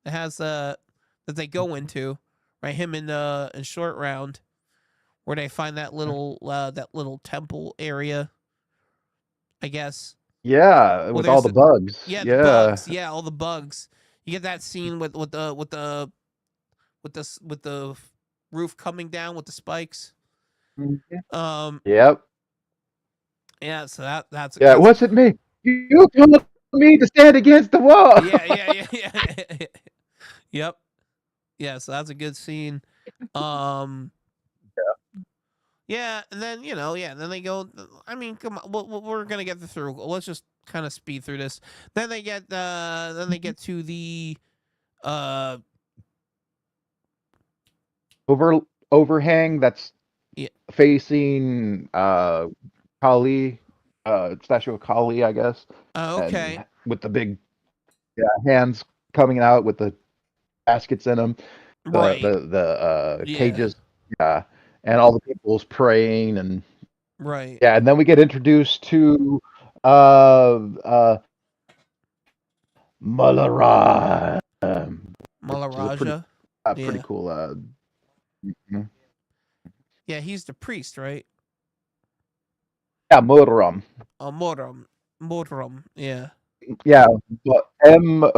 that has that they go into, right? Him in Short Round, where they find that little temple area, I guess. Yeah, Well, with all there's the bugs. yeah, the Yeah. bugs. Yeah, all the bugs. You get that scene with the roof coming down with the spikes. Um, Yep. yeah. So that's Yeah, it that's wasn't me. You told me to stand against the wall. yeah. Yep. Yeah. So that's a good scene. Um, yeah, and then then they go. I mean, come on, we're gonna get through. Let's just kind of speed through this. Then they get to the uh Over overhang that's yeah. facing Kali, statue of Kali, I guess, Okay. and with the big hands coming out with the baskets in them, Right. the Yeah. cages, yeah, and all the people's praying, and Right. yeah, and then we get introduced to uh uh Malaran, which is a Malaraja. pretty Yeah. cool mhm. Yeah, he's the priest, right? Yeah, Molaram. Moram. Moram. Yeah. Yeah, but Molaram.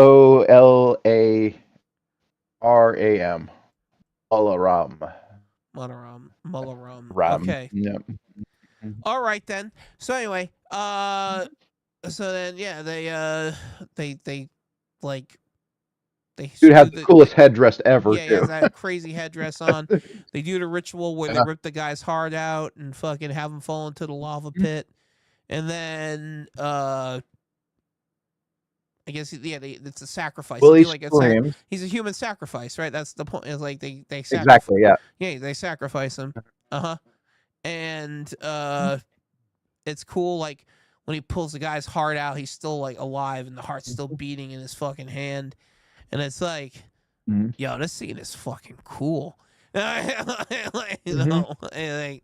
Molaram. Malaram. Ram. Okay. Yep. All right then. So anyway, so then yeah, they like they Dude do has the coolest headdress ever yeah, he has too. that crazy headdress on. They do the ritual where they Yeah. rip the guy's heart out and fucking have him fall into the lava pit. And then I guess it's a sacrifice. They Willie do like screams. he's a human sacrifice, right? That's the point. It's like they sacrifice. Exactly, yeah. Yeah, they sacrifice him. Uh-huh. And it's cool like when he pulls the guy's heart out, he's still like alive and the heart's still beating in his fucking hand. And it's like, Mhm. yo, this scene is fucking cool. Like, Mhm. like,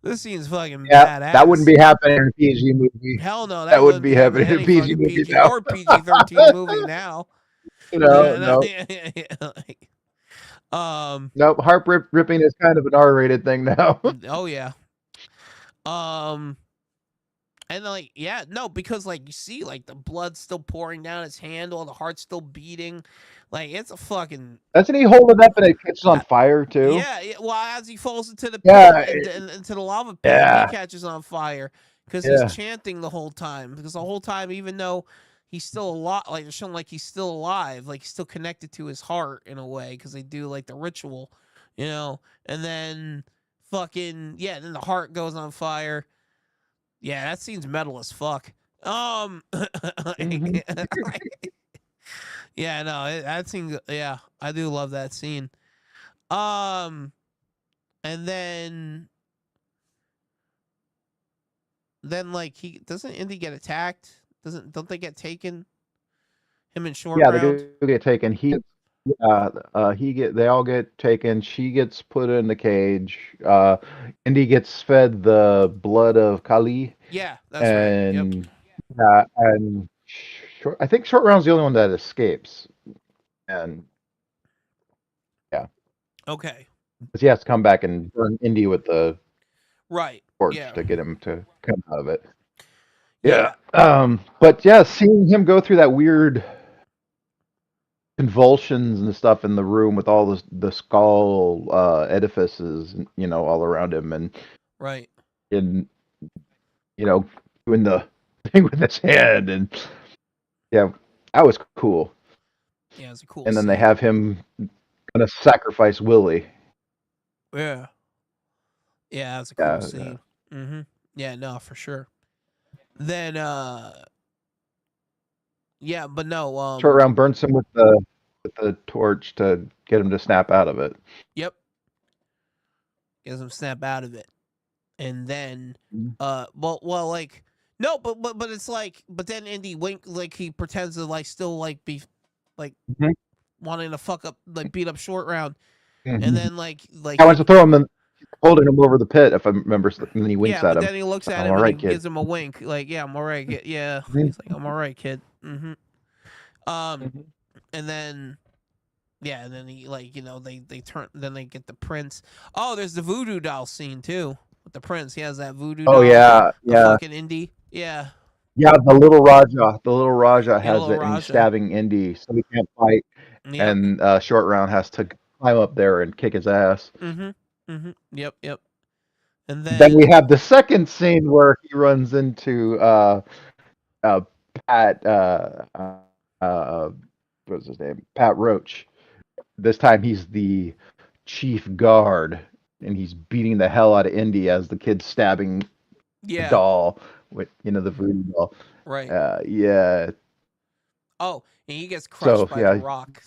this scene's fucking Yeah, badass. that wouldn't be happening in a PG movie. Hell no, That wouldn't be happening happening in in a any PG fucking movie PG now. or PG-13 movie now. No, no. Like, Nope, ripping is kind of an R-rated thing now. oh yeah. And like, yeah, no, because like you see, like the blood's still pouring down his hand, while the heart's still beating. Like it's a fucking Doesn't he hold it up and it catches on fire too? yeah. Well, as he falls into the pit Yeah, and into the lava pit, yeah, he catches on fire because he's yeah. chanting the whole time. Because the whole time, even though he's still alive, like they're showing like he's still alive, like he's still connected to his heart in a way because they do like the ritual, and then fucking yeah, then the heart goes on fire. Yeah, that scene's metal as fuck. Mhm. Yeah, no, that scene. Yeah, I do love that scene. Um, and then like he doesn't Indy get attacked? Don't they get taken? Him and Short Yeah, they Round. do get taken. They all get taken. She gets put in the cage. Indy gets fed the blood of Kali, Yeah, that's right. Yep. and I think Short Round's the only one that escapes, and yeah, Okay. because he has to come back and burn Indy with the Right. torch Yeah. to get him to come out of it. Yeah. Yeah. But yeah, seeing him go through that weird convulsions and stuff in the room with all the skull edifices, all around him, and Right. in doing the thing with his hand, and yeah, that was cool. Yeah, it's a cool. And then they scene. have him gonna sacrifice Willie. Yeah. Yeah, that's a cool Yeah, scene. Mm-hmm. Yeah, no, for sure. Then yeah, but no, Short Round burns him with the torch to get him to snap out of it. Yep. Gets him snap out of it. And then like no, but it's like but then Indy wink like he pretends to like still like be like Mhm. wanting to fuck up like beat up Short Round. Mhm. And then like I wants to throw him and holding him over the pit, if I remember, and then he winks yeah, at but him. then he looks at I'm him all and right, he kid. gives him a wink, like, yeah, I'm all right, kid. Yeah. He's like, I'm all right, kid. Mm-hmm. And then yeah, and then he like, they turn then they get the prince. Oh, there's the voodoo doll scene too. With the prince. He has that voodoo doll. Oh yeah, The yeah. fucking Indy. Yeah. Yeah, the little Raja Yeah, has little it, and he's Raja. stabbing Indy, so he can't fight. Yep. And Short Round has to climb up there and kick his ass. Yep. Yep. And Then we then have the second scene where he runs into uh, Pat. Uh, what's his name? Pat Roach. This time he's the chief guard, and he's beating the hell out of Indy as the kid's stabbing the yeah, doll with the voodoo doll. right. Yeah. Oh, and he gets So crushed by the yeah, rock.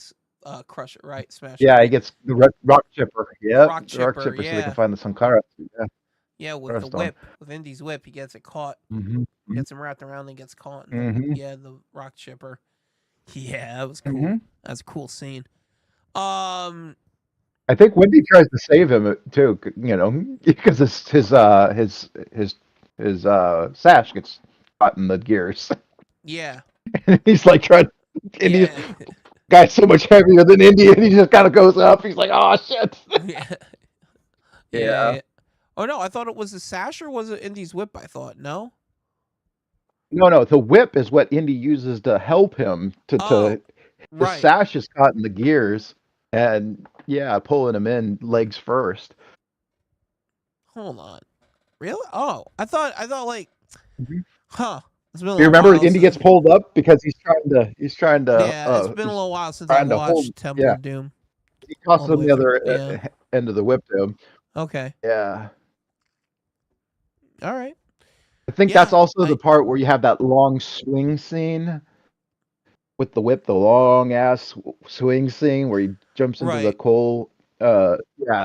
Crusher, right? Smasher, yeah, he right? gets the rock chipper. The Yep, rock the rock chipper. chipper, so they can Yeah, find the Sankara. Yeah, yeah. With Sankara the stone. whip, with Indy's whip, he gets it caught. Mm-hmm. Gets him wrapped around and gets caught. And Mm-hmm. the rock chipper. Yeah, that was cool. Mm-hmm. That's a cool scene. Um, I think Wendy tries to save him too. Because his sash gets caught in the gears. yeah, And he's like trying, and he's yeah, guy's so much heavier than Indy, and he just kind of goes up. He's like, oh shit. yeah, Yeah. yeah. Oh no, I thought it was the sash or was it Indy's whip? I thought no. No, the whip is what Indy uses to help him to Oh, his right. sash is caught in the gears, and yeah, pulling him in legs first. Hold on. Really? Oh, I thought like, Mhm. huh? It's been a You little remember while Indy since. gets pulled up because he's Yeah, it's been a little while since I trying to hold. watched Temple Yeah, of Doom he all tosses the him way the through. other Yeah. end of the whip to him. Okay. Yeah, All right. I think that's Yeah. also the I part where you have that long swing scene with the whip, the long ass swing scene where he jumps into the right. coal. Yeah,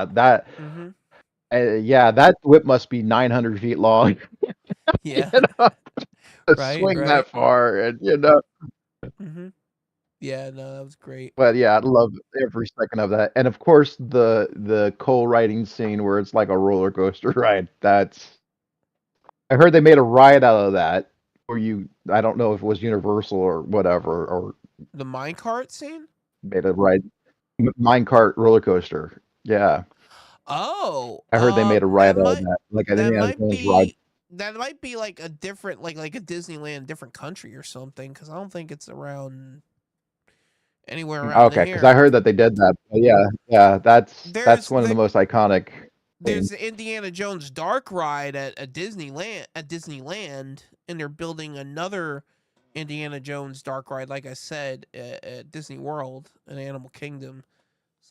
Mm-hmm. that whip must be 900 feet long. Yeah. know, to Right. swing that Right. far, and Mm-hmm. Yeah. No, that was great. But yeah, I love every second of that, and of course the coal riding scene where it's like a roller coaster ride. I heard they made a ride out of that, where I don't know if it was Universal or whatever, or The minecart scene. made a ride minecart roller coaster. Yeah, Oh, I heard they made a ride that out of might that, like an that Indiana might Jones ride. be that might be like a different like a Disneyland different country or something because I don't think it's around anywhere around Okay, because I here. heard that they did that. But yeah, that's There's one of the most iconic there's things. the Indiana Jones Dark Ride at Disneyland, and they're building another Indiana Jones Dark Ride, like I said, at Disney World and Animal Kingdom.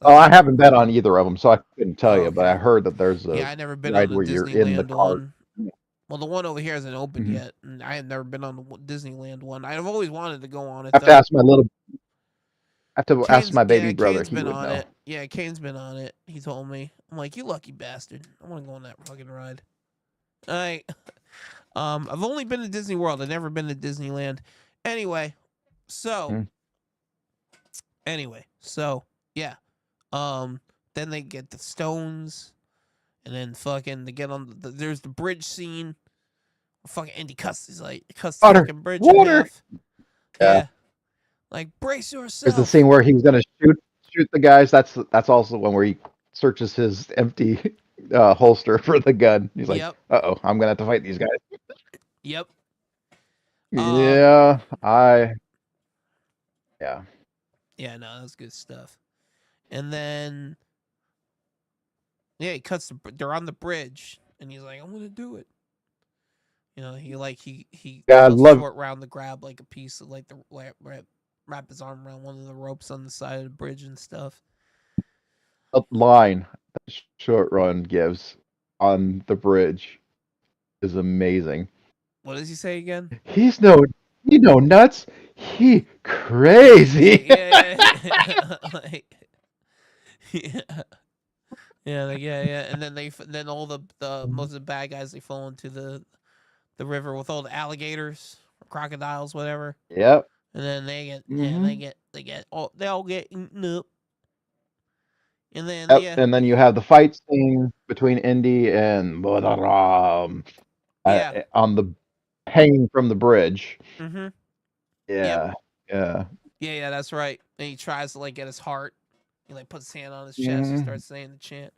Oh, I So, haven't been on either of them, so I couldn't tell oh, you. But I okay, heard that there's a yeah, I never been on ride the where you're in the Disneyland cart. one. Well, the one over here hasn't opened Mhm. yet, and I have never been on the Disneyland one. I've always wanted to go on it I have to though. ask my baby brother. Kane's He been would on know. it. Yeah, Kane's been on it. He told me. I'm like, you lucky bastard. I want to go on that fucking ride. I I've only been to Disney World. I've never been to Disneyland. Anyway, so Mhm. so yeah. Then they get the stones, and then fucking they get on there's the bridge scene. Fucking Andy cuts cuts the Water, fucking bridge in water. half. Yeah, Yeah, like brace there's the yourself. scene where he's gonna shoot the guys. That's also one where he searches his empty holster for the gun. He's like, Yep, "Uh-oh, I'm gonna have to fight these guys." yep. Um, Yeah, yeah. yeah, no, that's good stuff. And then yeah, he cuts they're on the bridge, and he's like, I'm gonna do it. You know, he Yeah, I tells love Short Round to grab like a piece of like the wrap his arm around one of the ropes on the side of the bridge and stuff. the line that Short Run gives on the bridge is amazing. What does he say again? He's no, nuts. He crazy. Yeah, like, yeah, yeah. And then then all the most of the bad guys they fall into the river with all the alligators, crocodiles, whatever. Yep. And then they get Hmm. they all get eaten up. And then Yep. yeah, And then you have the fight scene between Indy and Balaram yeah, on the hanging from the bridge. mm-hmm, yep, Yeah. Yeah. yeah, that's right. And he tries to like get his heart. He like puts his hand on his chest and Hmm. starts saying the chant.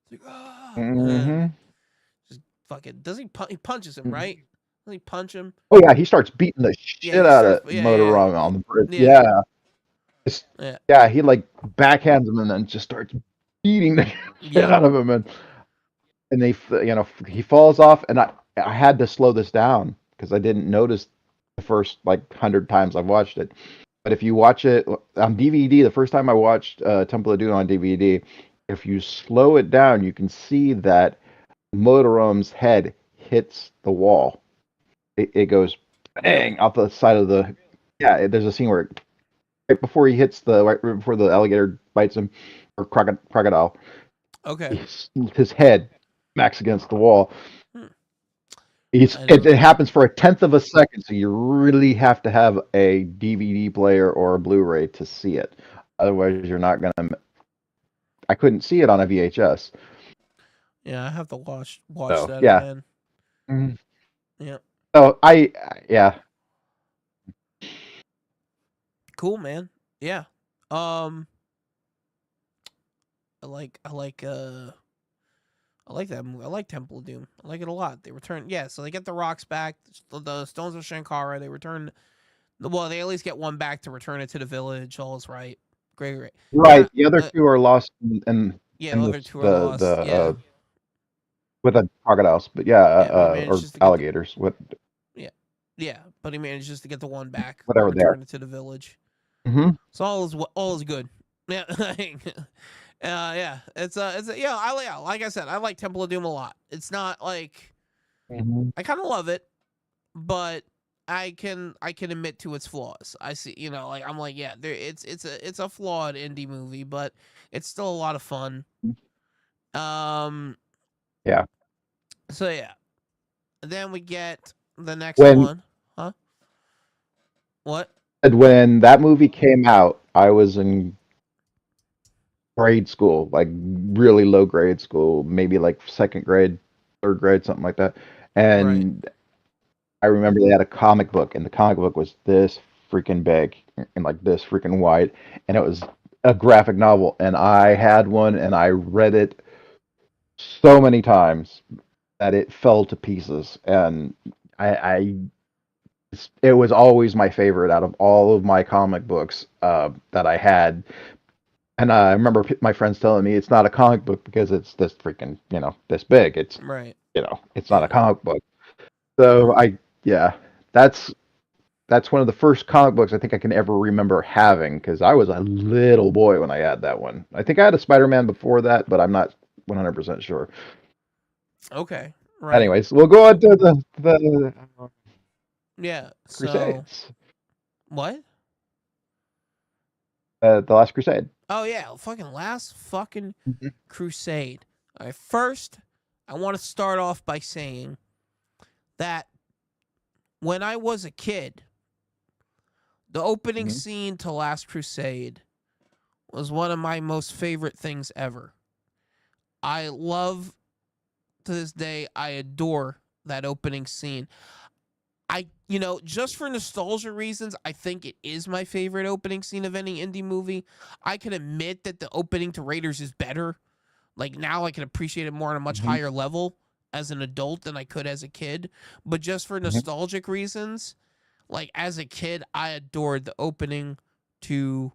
He's like, ah, and then Hmm. just fucking does he punches him Hmm. right? He punch him. Oh yeah, he starts beating the Yeah, shit he out starts. of Yeah, Motorama on the bridge. yeah, Yeah. yeah, Yeah, he like backhands him and then just starts beating the shit yep. out of him, and he falls off, and I had to slow this down because I didn't notice the first like 100 times I've watched it. But if you watch it on DVD, the first time I watched Temple of Doom on DVD, if you slow it down, you can see that Motorum's head hits the wall. It goes bang Really? off the side of the. Yeah, there's a scene where right before he hits right before the alligator bites him, or crocodile, Okay. his head smacks against the wall. Hmm. It's, I it, didn't. it happens for a tenth of a second, so you really have to have a DVD player or a Blu-ray to see it. Otherwise, you're not gonna. I couldn't see it on a VHS. Yeah, I have to watch So that yeah. again. Mhm. Yeah. So yeah. Cool, man. Yeah. Um. I like that movie. I like Temple of Doom. I like it a lot. They return. Yeah. So they get the rocks back. The Stones of Shankara. They return. Well, they at least get one back to return it to the village. All is right. Great, great. Right. The other two are lost Yeah. The in other two are the lost. Yeah. with the crocodiles, but yeah, Yeah. But he or manages to get the. alligators, what Yeah. Yeah. But he manages to get the one back and whatever they are. return it to the village. Hmm. So all is good. Yeah. Yeah. Yeah. Like I said, I like Temple of Doom a lot. It's not like Hmm. I kind of love it, but I can admit to its flaws. I see, like I'm like, yeah, it's a flawed indie movie, but it's still a lot of fun. Um. Yeah. So yeah. Then we get the next When one. Huh? What? when that movie came out, I was in grade school, like really low grade school, maybe like second grade, third grade, something like that. Right. And I remember they had a comic book, and the comic book was this freaking big and like this freaking wide, and it was a graphic novel. And I had one, and I read it so many times that it fell to pieces. And I it was always my favorite out of all of my comic books that I had. And I remember my friends telling me it's not a comic book because it's this freaking, this big. Right. It's not a Yeah. comic book. So yeah, that's that's one of the first comic books I think I can ever remember having because I was a little boy when I had that one. I think I had a Spider-Man before that, but I'm not 100% sure. Okay. Right. Anyways, we'll go on to the Yeah. So Crusades. what? The Last Crusade. Oh yeah, fucking last fucking Mhm. crusade. All right, first, I want to start off by saying that when I was a kid, the opening Mhm. scene to Last Crusade was one of my most favorite things ever. I love to this day, I adore that opening scene. Just for nostalgia reasons, I think it is my favorite opening scene of any indie movie. I can admit that the opening to Raiders is better. Like now I can appreciate it more on a much Mhm. higher level as an adult than I could as a kid. But just for Mhm. nostalgic reasons, like as a kid, I adored the opening to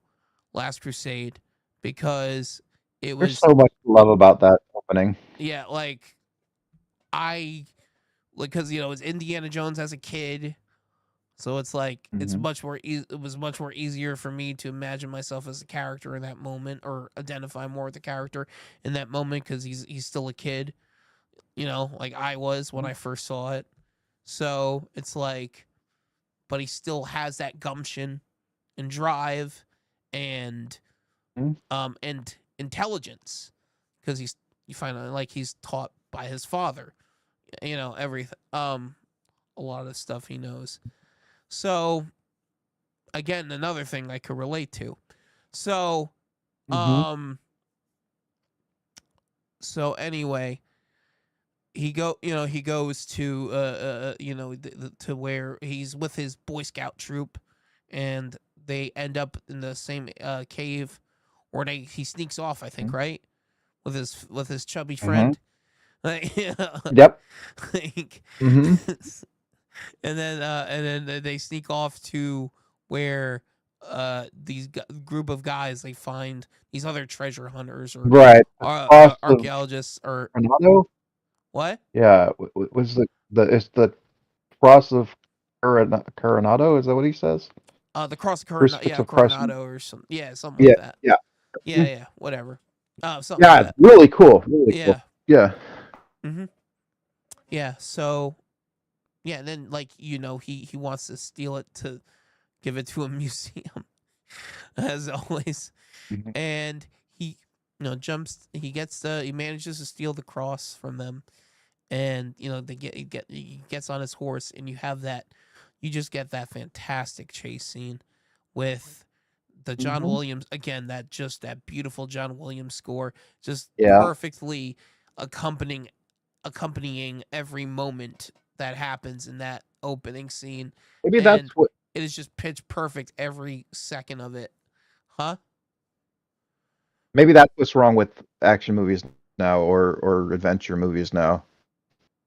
Last Crusade because it There's was so much to love about that opening. yeah, like I because it's Indiana Jones as a kid. So it's like Mhm. it was much more easier for me to imagine myself as a character in that moment or identify more with the character in that moment because he's still a kid, like I was when Mhm. I first saw it. So it's like, but he still has that gumption and drive and Mhm. and intelligence because you find out like he's taught by his father, everything a lot of stuff he knows. So again, another thing I could relate to. So, Mhm. um, so anyway, he goes to to where he's with his Boy Scout troop, and they end up in the same cave, or he sneaks off, I think, Mhm. right, with his chubby Mhm. friend, like, Yep. like, Mhm. and then they sneak off to where these group of guys, they find these other treasure hunters or Right. The cross of archaeologists or Coronado? what? Yeah. Was it's the cross of Coronado? Is that what he says? The cross of Crucifix yeah, of Christ. Coronado or some, yeah, something like Yeah. that. Yeah. Yeah, Mm. yeah, whatever. Something like Yeah. that. Really cool. Really cool. Yeah. Yeah. Mhm. Yeah. So yeah, and then like he wants to steal it to give it to a museum, as always, Mhm. and he jumps. He manages to steal the cross from them, and he gets on his horse, and you just get that fantastic chase scene with the John Mhm. Williams again, that beautiful John Williams score, just Yeah. perfectly accompanying every moment that happens in that opening scene, Maybe that's and what. it is just pitch perfect every second of it. Huh? Maybe that's what's wrong with action movies now, or adventure movies now.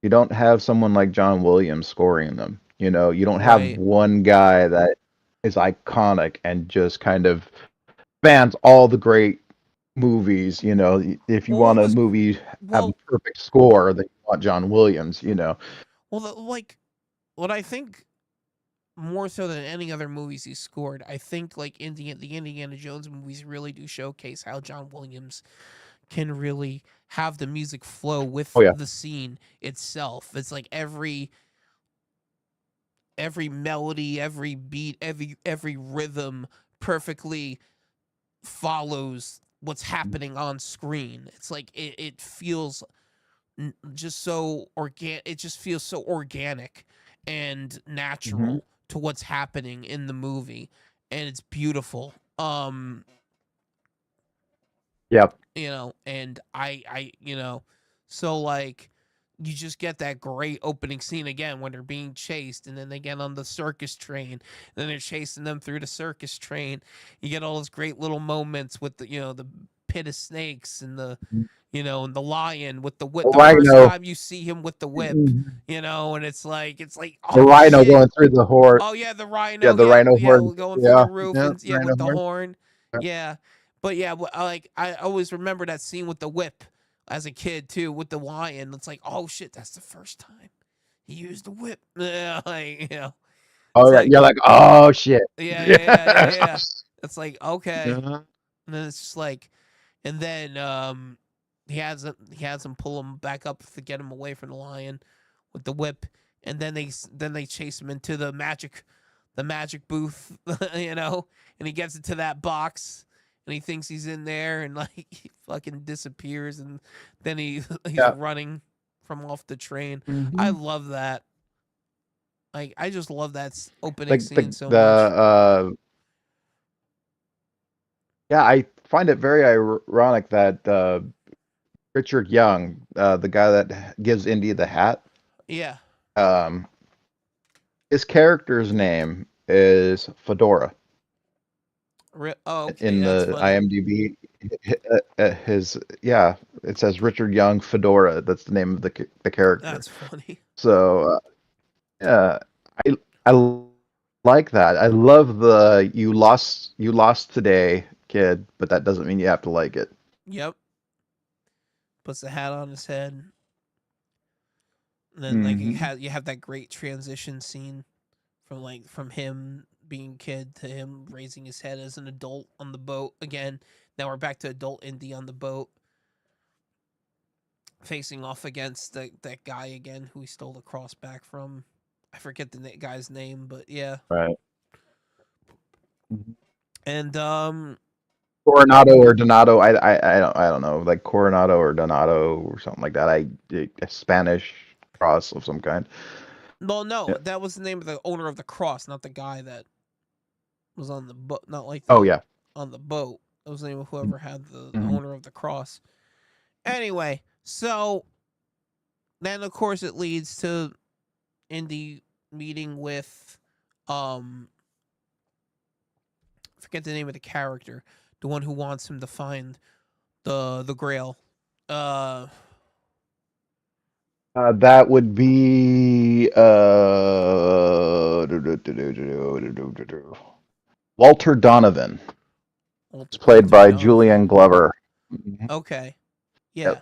You don't have someone like John Williams scoring them. You don't have Right. one guy that is iconic and just kind of spans all the great movies. If you Well, want it a was movie have a well, perfect score, then you want John Williams. like what I think more so than any other movies he scored, I think like the Indiana Jones movies really do showcase how John Williams can really have the music flow Oh with yeah. the scene itself. It's like every melody, every beat, every rhythm perfectly follows what's happening on screen. It's like it feels just so it just feels so organic and Hmm. natural to what's happening in the movie, and it's beautiful. Yep. And so like you just get that great opening scene again when they're being chased, and then they get on the circus train, and then they're chasing them through the circus train. You get all those great little moments with the pit of snakes and and the lion with the whip. The The first rhino. time you see him with the whip, Mhm. and it's like, The oh rhino shit. going through the horn. Oh yeah, the Yeah, rhino. the Yeah, rhino yeah, horn. going through the Yeah. roof, Yeah. and yeah, with Rhino the horn. horn. Yeah. Yeah, but yeah, I always remember that scene with the whip as a kid too, with the lion. It's like, oh shit, that's the first time he used the whip. Yeah, it's Oh yeah. like, You're like, oh shit. yeah, yeah, yeah, yeah, Yeah. yeah. It's like, okay, Uh-huh. and then it's just like, and then he has him pull him back up to get him away from the lion with the whip, and then they chase him into the magic booth, and he gets into that box, and he thinks he's in there, and like he fucking disappears, and then he's Yeah. running from off the train. I Hmm. love that. Like I just love that opening Like scene so much. yeah, I find it very ironic that Richard Young, the guy that gives Indy the hat, Yeah. um, his character's name is Fedora Oh, okay, in that's the funny. IMDb. His yeah, it says Richard Young Fedora. That's the name of the character. That's funny. So yeah, I like that. I love the you lost today, kid, but that doesn't mean you have to like it. Yep. Puts the hat on his head, and then like Hmm. you have that great transition scene from him being a kid to him raising his head as an adult on the boat again. Now we're back to adult Indy on the boat, facing off against that guy again who he stole the cross back from. I forget the guy's name, but yeah. Right. Mhm. And Coronado or Donato. I don't know, like Coronado or Donato or something like that. A Spanish cross of some kind. well, no, Yeah. that was the name of the owner of the cross, not the guy that was on the boat, not like Oh the yeah. on the boat. That was the name of whoever had the Hmm. owner of the cross. Anyway, so then of course it leads to Indy meeting with um forget the name of the character, the one who wants him to find the Grail. Uh That would be Walter Donovan. It's played Walter by Donovan. Julian Glover. Mhm. Okay. Yep. Yeah.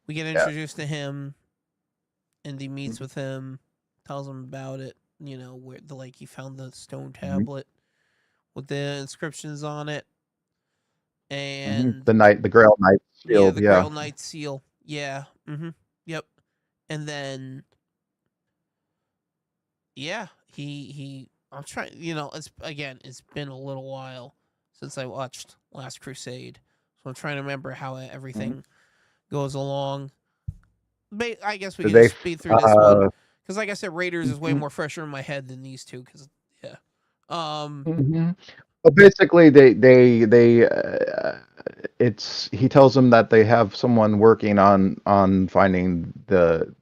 We get Yeah. introduced to him, and he meets with him, tells him about it. Where he found the stone Mhm. tablet with the inscriptions on it, Mhm. and The Grail Knight yeah, Shield. the Yeah. Grail Knight seal. Yeah. Yep. And then yeah, he. I'm trying. It's been a little while since I watched Last Crusade, so I'm trying to remember how Mhm. everything goes along. I guess we Did can they? just speed through this one Uh, because, like I said, Raiders is way mhm. more fresher in my head than these two. Because yeah, um, Mhm. Well, basically, it's he tells them that they have someone working on finding the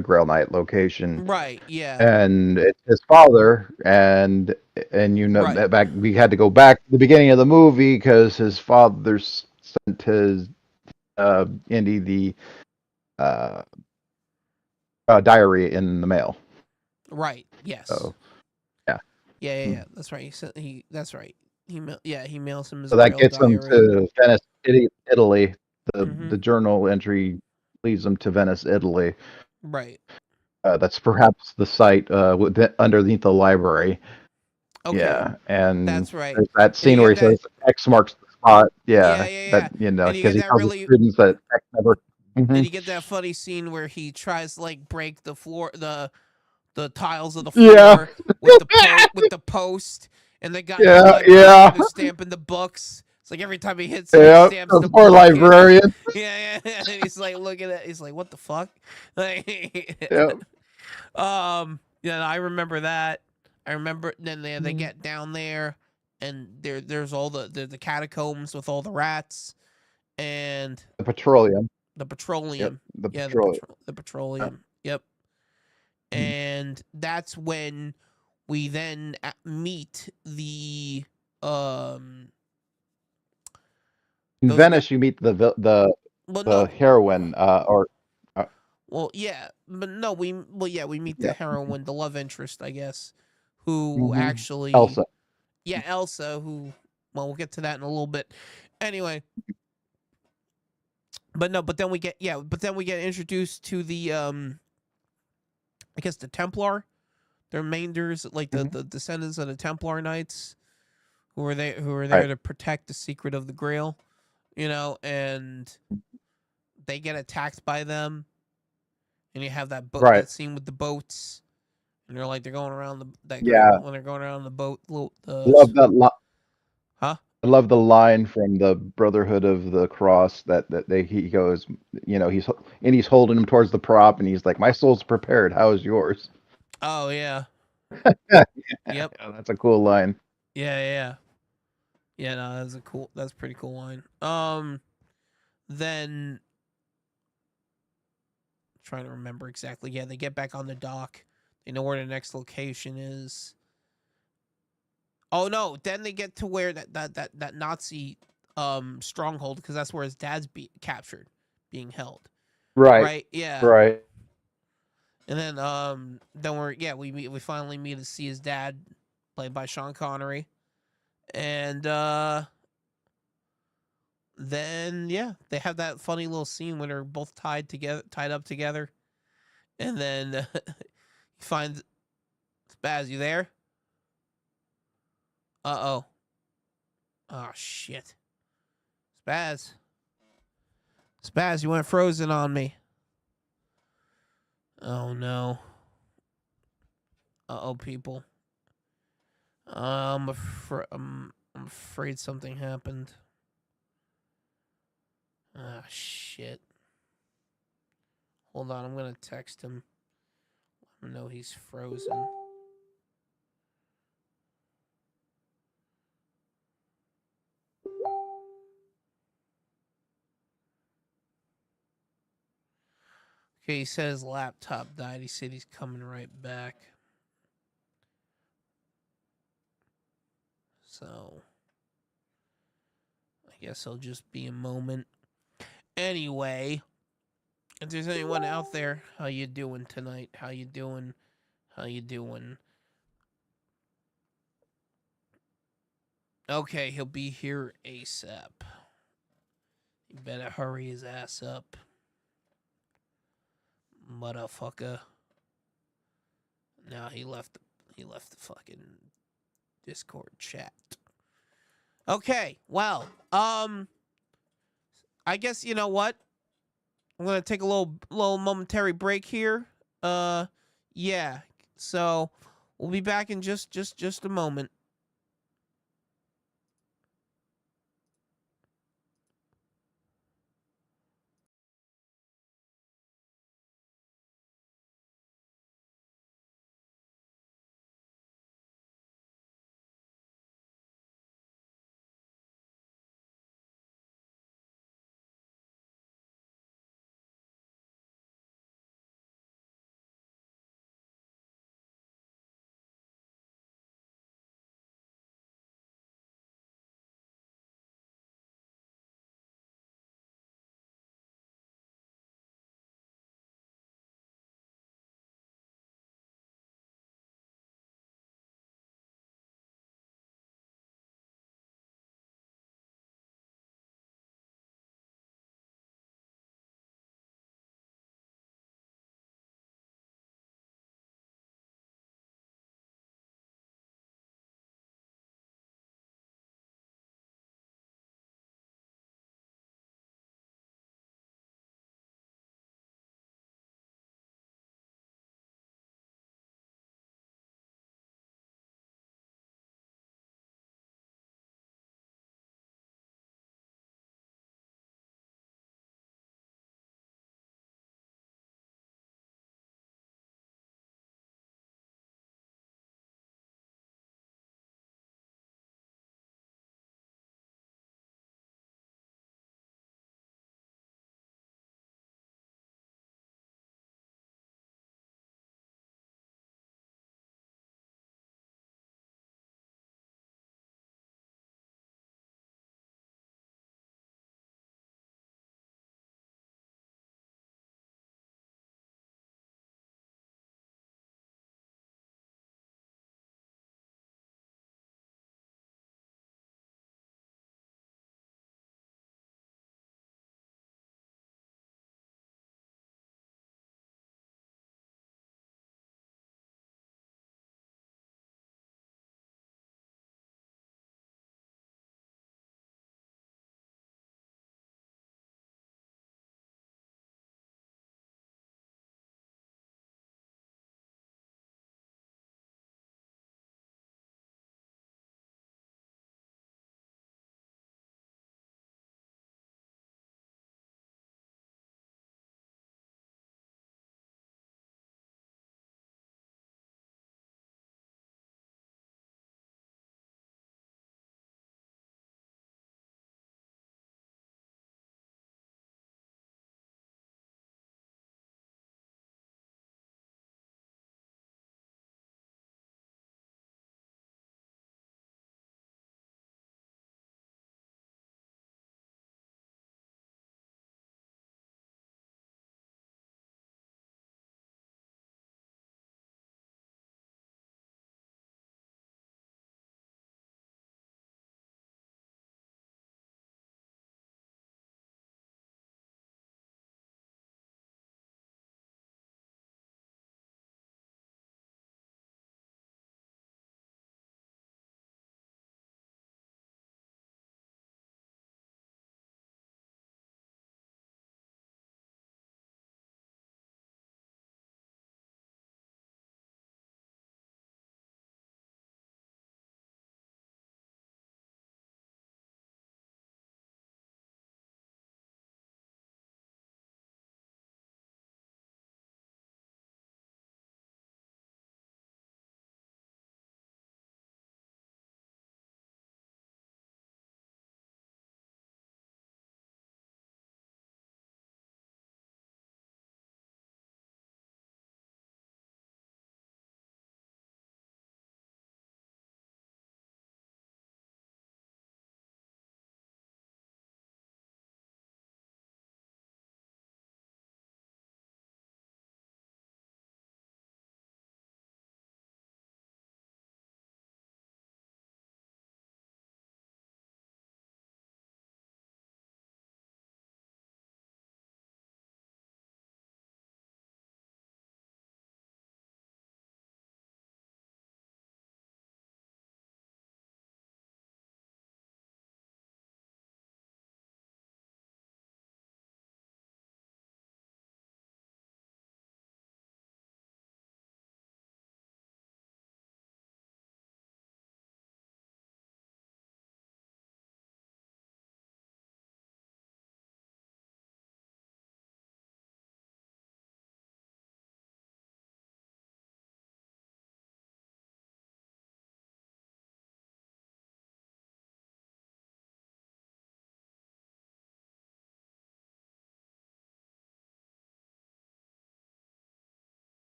Grail Knight location, right, yeah, and it's his father, and right, back we had to go back to the beginning of the movie because his father sent his Indy the uh, diary in the mail. right, yes, So yeah, yeah. That's right. He said he. That's right. He mails him his so that Grail gets him diary. to Venice, Italy. Mm-hmm. The journal entry leads him to Venice, Italy. Right. That's perhaps the site underneath the library. Okay. Yeah, and That's right. there's that And you scene where get he that. says X marks the spot. Yeah, Yeah, yeah, that yeah. And you because get he that tells the really. students that X never. And Mhm. you get that funny scene where he tries to break the floor, the tiles of the Yeah, floor with the post, and the yeah, librarian yeah, who's stamping the books. It's like every time he hits it, he yeah. stamps The the poor book. librarian. Yeah. And he's like, looking at, he's like, what the fuck? Like, Yeah. yeah, I remember that. I remember then they Mhm. get down there, and there's all the catacombs with all the rats and The petroleum. the Yep, petroleum. the Yeah, petroleum. the Yeah. petroleum. Yep. Mhm. And that's when we then meet um In those Venice, you meet well the no heroine, or uh, well yeah but no we meet the yeah, heroine, the love interest, I guess, who hmm actually Elsa. Elsa, who, well, we'll get to that in a little bit. Anyway, but no, but then we get introduced to the I guess the Templar. The remainders, like Mhm. the descendants of the Templar Knights, who are there Right, to protect the secret of the Grail, and they get attacked by them, and you have right. that scene with the boats, and they're going around Yeah, when they're going around the boat, love that. huh? I love the line from the Brotherhood of the Cross that he goes, he's holding him towards the prop, and he's like, "My soul's prepared. How is yours?" Oh yeah, Yeah, yep, that's a cool line. yeah. Yeah, no, that's a pretty cool line. Then trying to remember exactly. Yeah, they get back on the dock. They know where the next location is. Oh no, then they get to where that Nazi stronghold, because that's where his dad's captured, being held. Right, Right? Yeah. right. And then we finally meet to see his dad, played by Sean Connery. And then they have that funny little scene when they're both tied up together. And then he finds Spaz, you there? Uh-oh. Oh shit. Spaz. Spaz, you went frozen on me. Oh no. Uh-oh, people. I'm afraid something happened. Ah, shit. Hold on, I'm gonna text him. I know he's frozen. Okay, he said his laptop died. He said he's coming right back. So, I guess it'll just be a moment. Anyway, If there's anyone out there, how you doing tonight? How you doing? How you doing? Okay, he'll be here ASAP. You better hurry his ass up. Motherfucker. Now he left the fucking Discord chat. Okay, well, I guess you know what? I'm gonna take a little momentary break here. Yeah. So we'll be back in just a moment.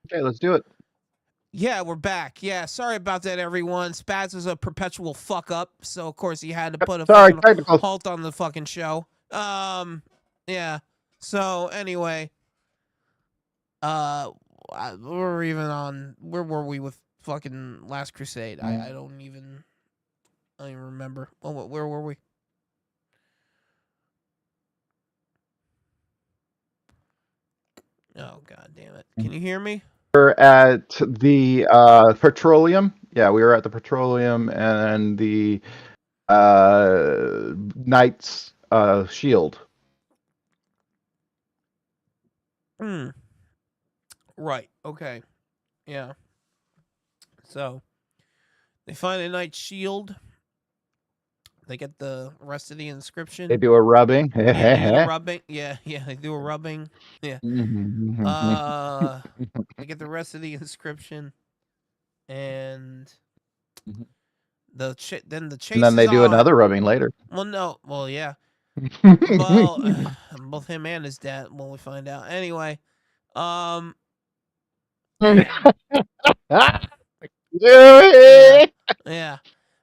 Okay, let's do it. Yeah, we're back. Yeah, sorry about that, everyone. Spaz is a perpetual fuck up, so of course he had to put a Sorry, fucking technical. halt on the fucking show. Yeah. So anyway, uh, we're even on. Where were we with fucking Last Crusade? I don't even remember. Oh, where were we? Oh god damn it! Can you hear me? We're at the petroleum. Yeah, we were at the petroleum and the knight's shield. Hmm. Right. Okay. Yeah. So they find a knight's shield. They get the rest of the inscription. They do a rubbing. Yeah, they do the rubbing. Yeah, they do a rubbing. Yeah. They get the rest of the inscription, and then the chase. And then they is do on. another rubbing later. Well, no. Well, yeah. Well, both him and his dad. When we find out, anyway. Yeah.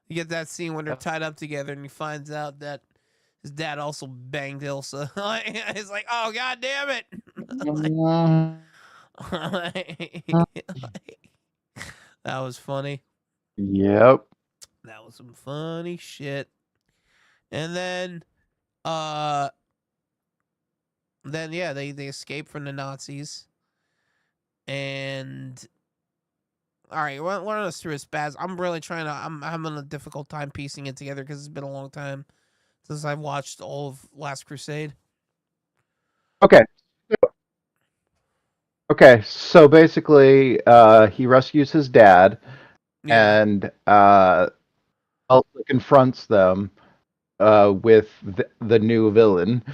You get that scene when they're tied up together, and he finds out that his dad also banged Ilsa. He's like, "Oh god damn it!" That was funny. Yep. That was some funny shit. And then yeah, they escape from the Nazis. And all right, run us through it, Spaz. I'm really trying to. I'm having a difficult time piecing it together because it's been a long time since I've watched all of Last Crusade. Okay. Okay, so basically, he rescues his dad, and also confronts them with the new villain,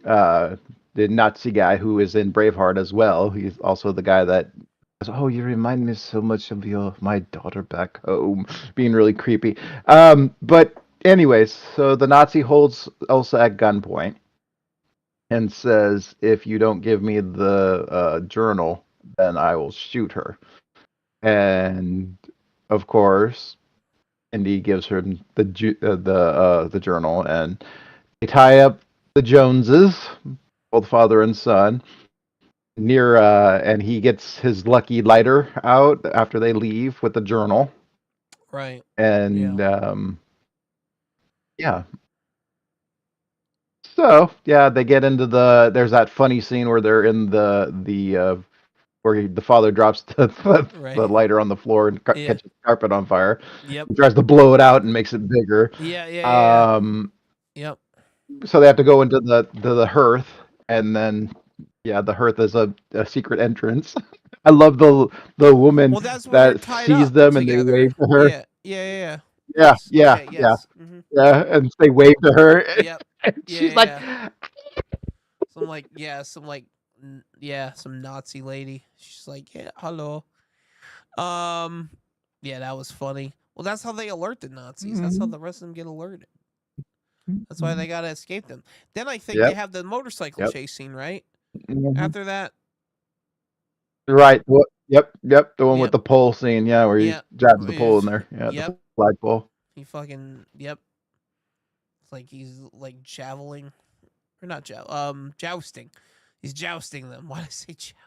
the Nazi guy who is in Braveheart as well. He's also the guy that says, "Oh, you remind me so much of my daughter back home," being really creepy. But anyways, so the Nazi holds Elsa at gunpoint and says, "If you don't give me the journal, then I will shoot her." And of course, Indy gives her the journal, and they tie up the Joneses, both father and son, near and he gets his lucky lighter out after they leave with the journal. Right. And yeah. So yeah, they get into there's that funny scene where they're in the where the father drops the lighter on the floor and catches the carpet on fire. Yep. He tries to blow it out and makes it bigger. Yeah. Yep. So they have to go into the hearth, and then the hearth is a secret entrance. I love the woman that sees them and they wave to her. Yeah. Yeah, and they wave to her. Yep. She's like, some Nazi lady. She's like, yeah, hello. Yeah, that was funny. Well, that's how they alert the Nazis. That's how the rest of them get alerted. That's why they gotta escape them. Then I think they have the motorcycle chase scene, right? After that. Right. Yep. The one with the pole scene, where he jabs the pole in there. Yeah, the flagpole. He fucking It's like he's like javeling, or not jousting. He's jousting them. Why did I say javelin?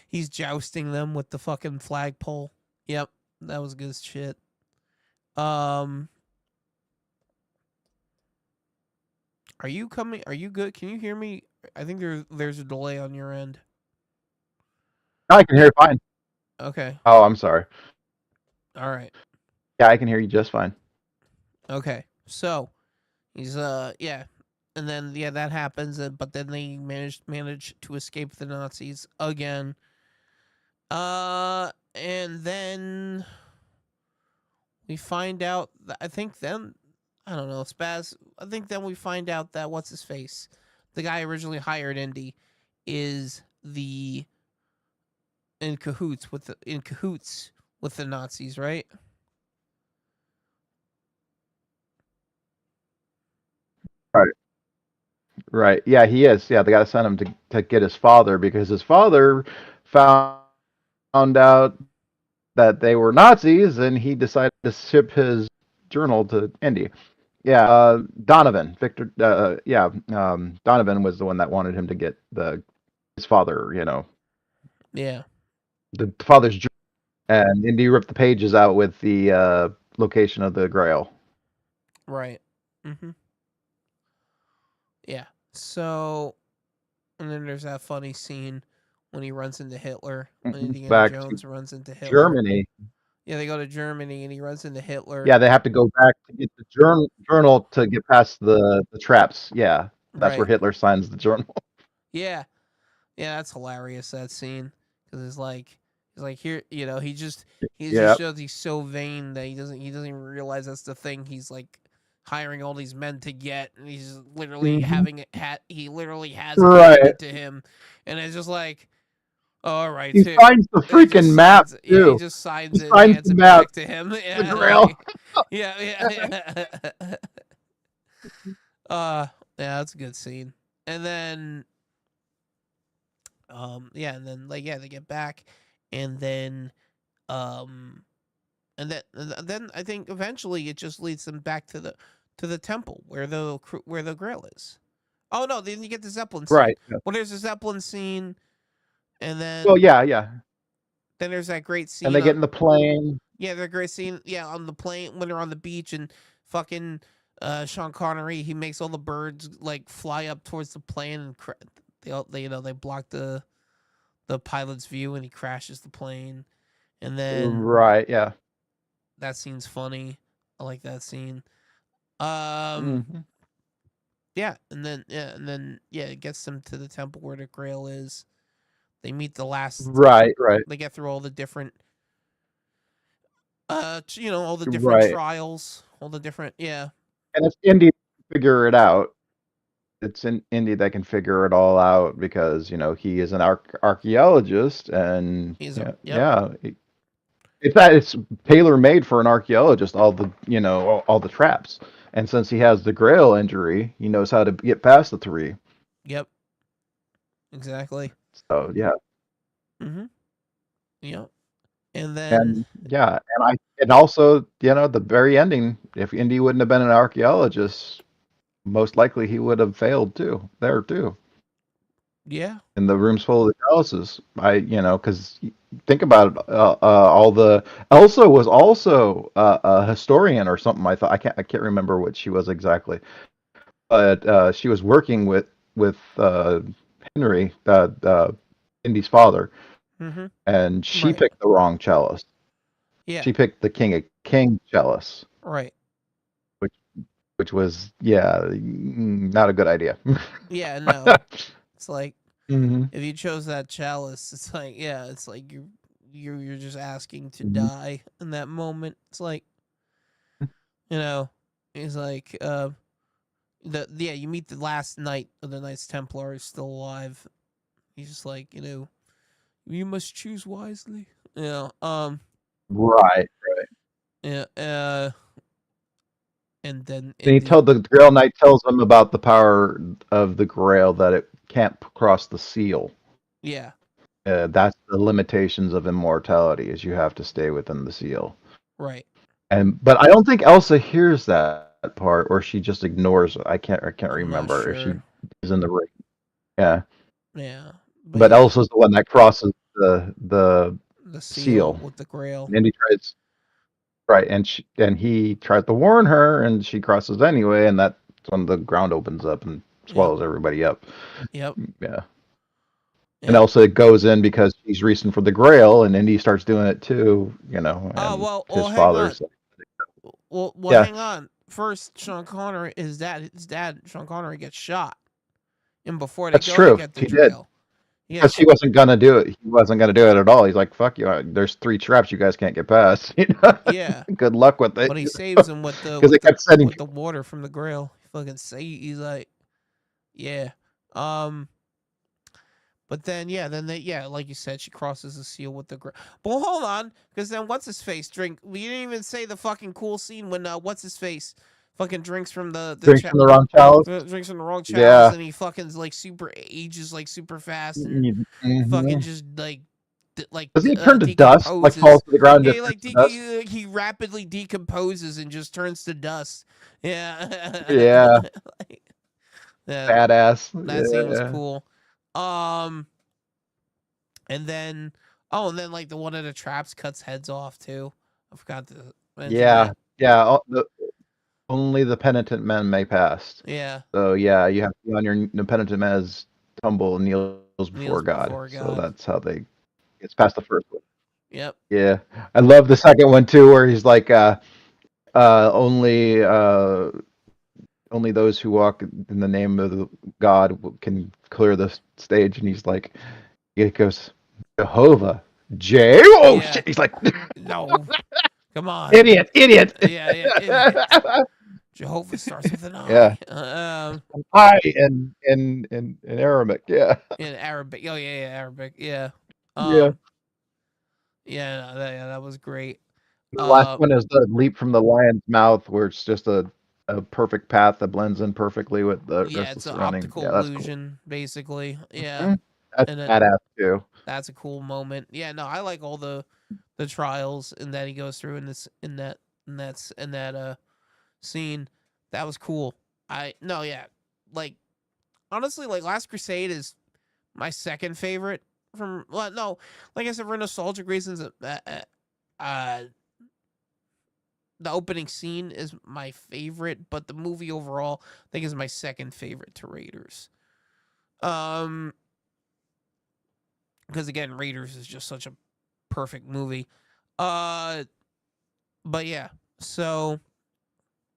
He's jousting them with the fucking flagpole. Yep, that was good shit. Are you coming? Are you good? Can you hear me? I think there's a delay on your end. I can hear you fine. Okay. Oh, I'm sorry. All right. Yeah, I can hear you just fine. Okay. So, he's and then that happens, but then they manage to escape the Nazis again. And then we find out that I think then I don't know, Spaz. I think then we find out that what's his face, the guy originally hired Indy, is in cahoots with the Nazis, right? Right. Yeah, he is. Yeah, they got to send him to get his father because his father found found out that they were Nazis, and he decided to ship his journal to Indy. Yeah, Donovan, Victor. Donovan was the one that wanted him to get his father. Yeah. The father's journal, and Indy ripped the pages out with the location of the Grail. Right. Yeah. So, and then there's that funny scene when he runs into Hitler. When Indiana Back Jones to runs into Hitler. Germany. Yeah, they go to Germany and he runs into Hitler. Yeah, they have to go back to get the journal to get past the traps. Yeah, that's where Right. Hitler signs the journal. Yeah. Yeah, that's hilarious, that scene. Because he's like here, he just Yeah. shows he's so vain that he doesn't even realize that's the thing he's like hiring all these men to get, and he's literally having it he literally has it Right. handed to him, and it's just like, all right, He signs the freaking map too. too. Yeah, he just signs He it, signs and hands the it map. back to him. The Yeah, Grail. yeah. Yeah, that's a good scene. And then, and then they get back, and then, and then I think eventually it just leads them back to the temple where the Grail is. Oh no, then you get the Zeppelin scene. Right. Well, there's a Zeppelin scene, and then Well, yeah. then there's that great scene. And they get in the plane. Yeah, the great scene. Yeah, on the plane when they're on the beach and fucking Sean Connery, he makes all the birds like fly up towards the plane and they block the pilot's view and he crashes the plane. And then Right. Yeah. that scene's funny. I like that scene. Mhm. Yeah, and then it gets them to the temple where the Grail is. They meet the last. Right. They get through all the different. All the different Right. trials, all the different. Yeah. And it's Indy to figure it out. It's in Indy that can figure it all out because he is an archaeologist, and it's tailor made for an archaeologist. All the all the traps, and since he has the Grail injury, he knows how to get past the 3. Yep. Exactly. So yeah. Yep. And then and also the very ending. If Indy wouldn't have been an archaeologist, most likely he would have failed too. Yeah. In the rooms full of the chalices, because think about it, Elsa was also a historian or something. I can't remember what she was exactly, but she was working with Henry, Indy's father, and she picked the wrong chalice. Yeah, she picked the king chalice, right? Which was not a good idea. Yeah, no. It's like if you chose that chalice, it's like it's like you're just asking to die in that moment. It's like it's like you meet the last knight of the Knights Templar who's still alive. He's just like, you must choose wisely. Right. Yeah. And then the Grail Knight tells him about the power of the Grail, that it can't cross the seal. Yeah. That's the limitations of immortality, is you have to stay within the seal. Right. But I don't think Elsa hears that part, or she just ignores it. I can't remember sure. if she is in the ring. Yeah. Yeah. But Elsa's the one that crosses the seal with the Grail. And he tries. Right, and he tries to warn her, and she crosses anyway, and that's when the ground opens up and swallows everybody up. Yep. Yeah. And Elsa goes in because she's reaching for the Grail, and Indy starts doing it too. And his father's. Hang on. First, Sean Connery, his dad, Sean Connery, gets shot, and before they to get the Grail. Because he wasn't gonna do it. He wasn't gonna do it at all. He's like, "Fuck you! There's 3 traps you guys can't get past." Yeah. Good luck with it. But he saves him with the with the water from the Grail. He's like, yeah. But then like you said, she crosses the seal with the Grail. But hold on, because then what's his face drink? We didn't even say the fucking cool scene when what's his face fucking drinks from the wrong chalice. Drinks from the wrong chalice, and he fucking like super ages like super fast, and fucking just like Does he turn to dust? Like falls to the ground? Yeah, And like turns to dust? he rapidly decomposes and just turns to dust. Yeah. Yeah, Like, yeah, badass. that scene was Yeah, cool. And then and then like the one of the traps cuts heads off too. I forgot to mention yeah, that. yeah. Only the penitent men may pass. Yeah, So yeah, you have to be on your the penitent men as tumble and kneels before kneels God. before So God. that's how they gets past the first one. Yep. Yeah, I love the second one too, where he's like, only only those who walk in the name of the God can clear the stage, and he's like, he goes, Jehovah, oh Yeah. shit! He's like, No. Come on. idiot. Yeah, idiot. Jehovah starts with an Yeah, I. I in Aramaic. Yeah, In Arabic. Oh yeah, Arabic. Yeah. yeah. Yeah, that was great. The last one is the leap from the lion's mouth, where it's just a perfect path that blends in perfectly with the Yeah, rest of it's the an surrounding. optical Yeah, that's cool. illusion, basically. Yeah. Mhm. That's And then badass too. that's a cool moment. Yeah, no, I like all the trials and that he goes through in that scene. That was cool. Yeah. Like honestly, like Last Crusade is my second favorite from well, no, like I said, for nostalgic reasons. Uh, the opening scene is my favorite, but the movie overall, I think, is my second favorite to Raiders. Because again, Raiders is just such a perfect movie. Uh, but yeah, so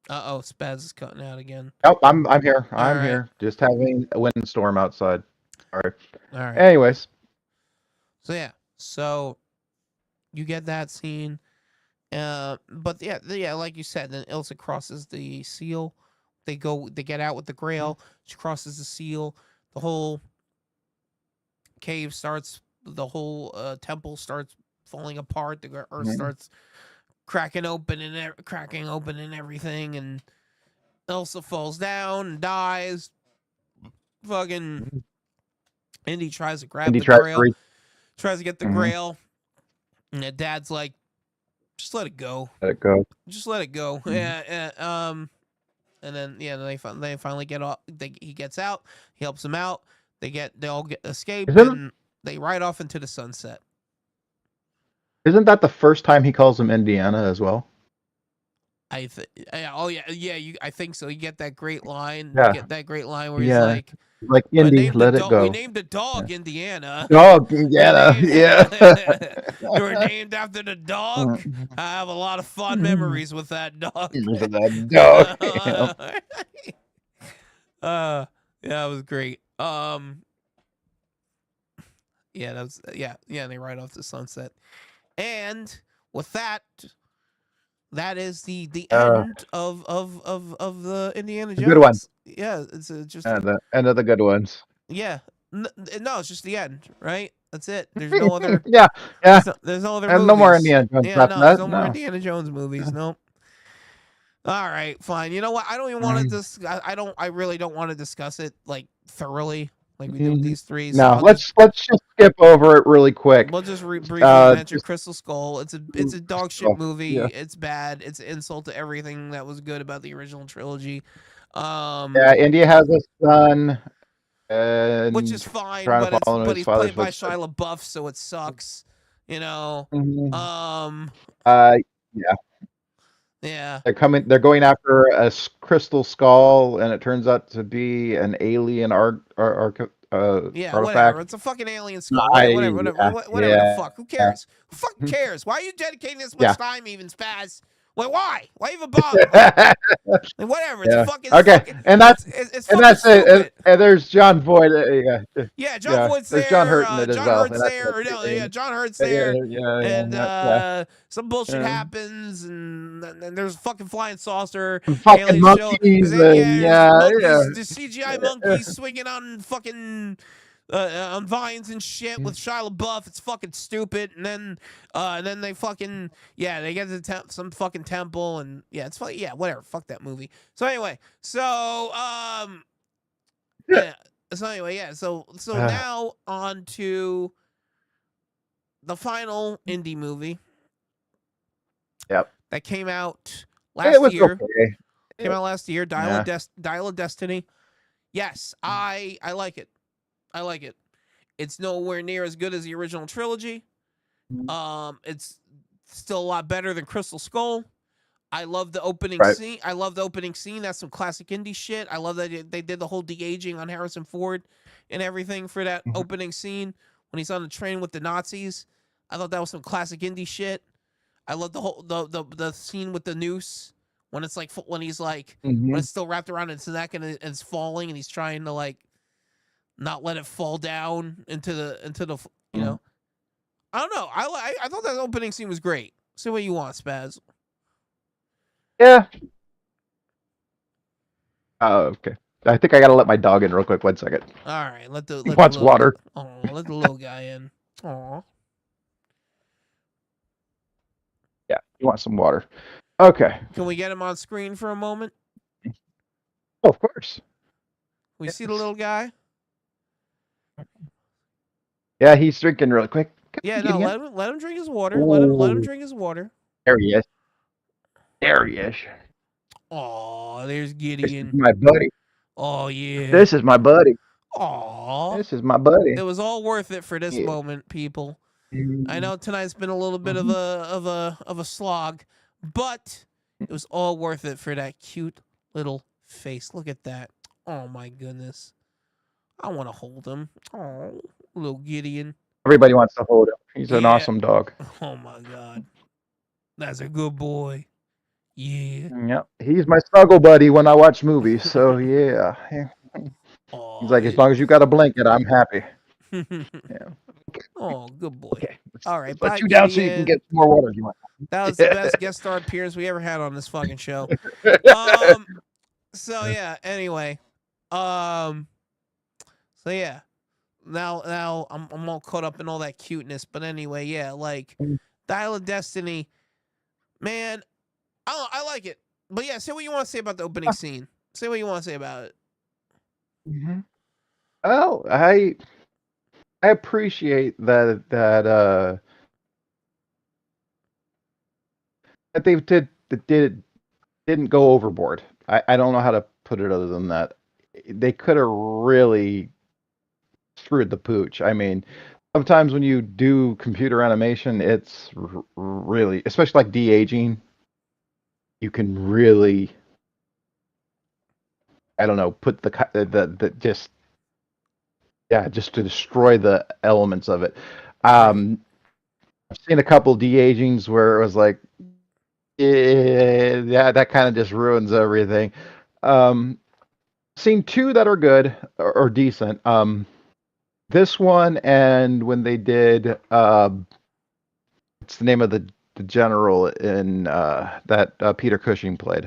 Spaz is cutting out again. Oh, I'm here. All I'm right, here. Just having a windstorm outside. All right. all right. Anyways, So yeah, so you get that scene. But yeah, like you said, then Ilsa crosses the seal. They get out with the Grail. She crosses the seal. The whole cave starts. The whole temple starts falling apart. The earth starts cracking open and everything. And Elsa falls down and dies. Fucking Indy tries to grab Indy the tries to Grail. reach. Tries to get the Grail. And the dad's like, just let it go. Let it go. Just let it go. Yeah. And then they finally get off. He gets out. He helps them out. They all escape and they ride off into the sunset. Isn't that the first time he calls him Indiana as well? I think so. You get that great line. Yeah. You get that great line where he's like, Indy, let it go. We named the dog Indiana. Dog, Indiana. Yeah. You were named after the dog. I have a lot of fond memories with that dog. That dog. Yeah, it was great. Yeah, that was and they ride off the sunset. And with that is the end of the Indiana Jones. Good one. Yeah, it's just the end of the good ones. Yeah, no, it's just the end, right? That's it. There's no other. Yeah. There's no other. And movies. no more Indiana Jones. Yeah, no, there's no more Indiana Jones movies. Nope. All right, fine. You know what? I don't even want to discuss. I really don't want to discuss it like thoroughly, like we do with these three. So no, let's just skip over it really quick. We'll just briefly mention Crystal Skull. It's a dog shit movie. Yeah. It's bad. It's an insult to everything that was good about the original trilogy. Yeah, India has a son, which is fine, but he's played by Shia LaBeouf, so it sucks. You know. Yeah. Yeah. They're going after a crystal skull, and it turns out to be an alien artifact. Whatever. It's a fucking alien skull. Whatever the fuck. Who cares? Who fucking cares? Why are you dedicating this much time, even, Spaz? Wait, why? Why even bother? Whatever. It's fucking okay. And that's it. And there's John Voight. John Voight's there. There's John Hurt in it as well. John Hurt's there. And some bullshit happens, and there's a fucking flying saucer. Fucking monkeys. The CGI monkeys swinging on fucking on vines and shit with Shia LaBeouf. It's fucking stupid. And then they fucking they get to some fucking temple, and it's fun. Yeah, whatever. Fuck that movie. So anyway, so now on to the final indie movie. Yep. That came out It was last year. okay. Came out last year. Dial Yeah. of Destiny. Yes, I like it. I like it. It's nowhere near as good as the original trilogy. It's still a lot better than Crystal Skull. I love the opening Right. scene. I love the opening scene. That's some classic indie shit. I love that they did the whole de-aging on Harrison Ford and everything for that opening scene when he's on the train with the Nazis. I thought that was some classic indie shit. I love the whole the scene with the noose when it's like when he's like when it's still wrapped around his neck and it's falling and he's trying to like not let it fall down into the you know. I don't know. I thought that opening scene was great. Say what you want, Spaz. Yeah. Oh, okay. I think I gotta let my dog in real quick. 1 second. All right, let the wants water. Oh, let the little guy in. Aw. Yeah, he wants some water. Okay. Can we get him on screen for a moment? Oh, of course. We see the little guy. Yeah, he's drinking really quick. Yeah, no, let him drink his water. Let him drink his water. There he is. There he is. Oh, there's This Gideon. is my buddy. Oh yeah. This is my buddy. Aw. This is my buddy. It was all worth it for this moment, people. I know tonight's been a little bit of a slog, but it was all worth it for that cute little face. Look at that. Oh my goodness. I want to hold him. Oh, little Gideon. Everybody wants to hold him. He's an Yeah. awesome dog. Oh my god. That's a good boy. Yeah. Yep. He's my snuggle buddy when I watch movies. So yeah. Oh, He's like, as long as you got a blanket, I'm happy. Yeah. Oh, good boy. Okay. All right, Let bye, you down so you Gideon. can get more water if you want. That was the best guest star appearance we ever had on this fucking show. So yeah, anyway. So yeah. Now I'm all caught up in all that cuteness, but anyway, yeah, like Dial of Destiny, man, I like it. But yeah, say what you want to say about the opening scene. Say what you want to say about it. Oh, I appreciate that they didn't go overboard. I don't know how to put it other than that. They could have really screwed the pooch. I mean, sometimes when you do computer animation, it's really, especially like de-aging, you can really, I don't know, put the just to destroy the elements of it. I've seen a couple de-agings where it was like, yeah, that kind of just ruins everything. Seen two that are good or decent. This one and when they did, what's the name of the general in that Peter Cushing played?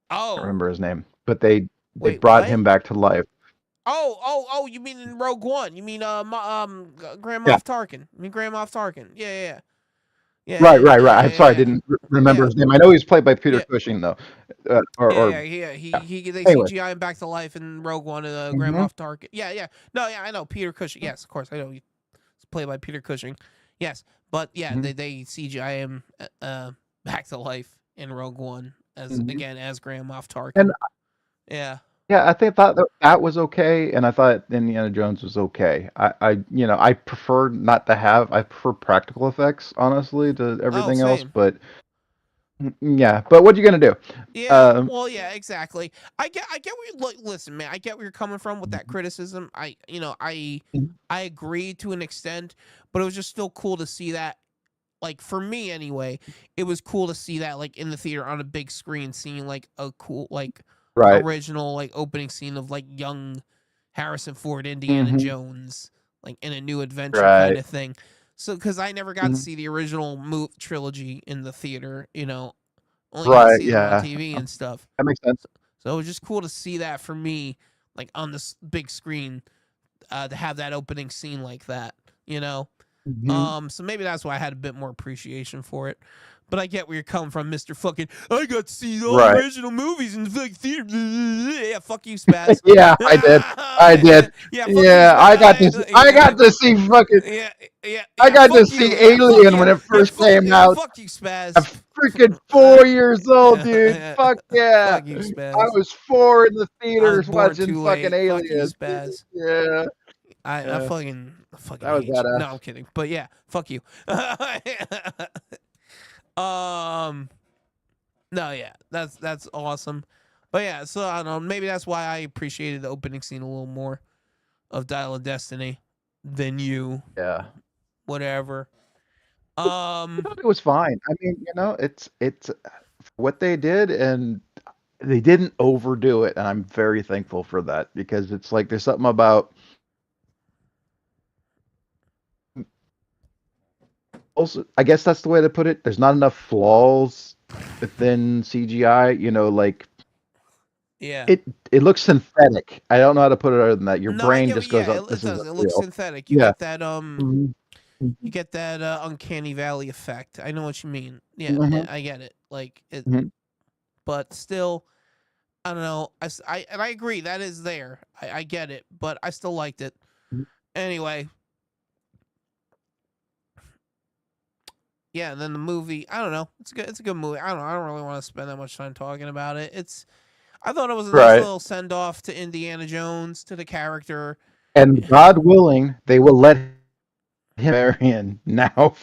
I Oh, don't remember his name, but they Wait, brought what? him back to life. Oh, you mean in Rogue One? You mean Grand Yeah. Moff Tarkin? You mean Grand Moff Tarkin? Yeah. Right. yeah, I'm sorry, I didn't remember Yeah. his name. I know he's played by Peter Yeah. Cushing though. He they Anyway. CGI him back to life in Rogue One, Grand Moff Tarkin. Yeah. No, yeah, I know Peter Cushing. Yes, of course, I know he's played by Peter Cushing. Yes, but yeah, they CGI him back to life in Rogue One as Grand Moff Tarkin. And yeah. Yeah, I thought that was okay, and I thought Indiana Jones was okay. I prefer not to have. I prefer practical effects, honestly, to everything else. same. But yeah, but what are you gonna do? Yeah, well, yeah, exactly. I get where you listen, man. I get where you're coming from with that criticism. I agree to an extent, but it was just still cool to see that. Like for me, anyway, it was cool to see that like in the theater on a big screen, seeing like a cool like. Right. Original like opening scene of like young Harrison Ford, Indiana Jones, like in a new adventure kind of thing. So because I never got to see the original trilogy in the theater, only got to see them on TV and stuff. That makes sense. So it was just cool to see that for me, like on this big screen, to have that opening scene like that, So maybe that's why I had a bit more appreciation for it. But I get where you're coming from, Mr. Fucking. I got to see all the original movies in the theater. Yeah, fuck you, Spaz. Yeah, I did. Yeah, I got to see fucking. Yeah, I yeah. got to Fuck see you. Yeah, fuck Alien you. when it Yeah, first came out. fuck you, I'm Spaz. freaking 4 years old, dude. Yeah, Fuck yeah. fuck you, I Spaz. was 4 in the I was theaters born watching too fucking late. Fuck you, Alien. Spaz. Yeah, I yeah, fucking that was hate you. badass. No, I'm kidding. But yeah, fuck you. um, no, yeah, that's awesome. But yeah, so I don't know. Maybe that's why I appreciated the opening scene a little more of Dial of Destiny than you. Yeah. Whatever. I thought it was fine. I mean, it's what they did, and they didn't overdo it, and I'm very thankful for that because it's like there's something about also I guess that's the way to put it. There's not enough flaws within CGI, like Yeah. it looks synthetic. I don't know how to put it other than that. Your No, I brain get what. just goes, Yeah, "Oh, it this does. isn't It looks real." synthetic. Yeah. Mhm. You get that uncanny valley effect. I know what you mean. Yeah, Mhm. I get it. Like it, Mhm. but still, I don't know. And I agree that is there. I get it, but I still liked it. Mhm. Anyway, yeah. And then the movie. I don't know. It's good. It's a good movie. I don't know. I don't really want to spend that much time talking about it. I thought it was a nice Right. little send off to Indiana Jones, to the character. And God willing, they will let him Marion now.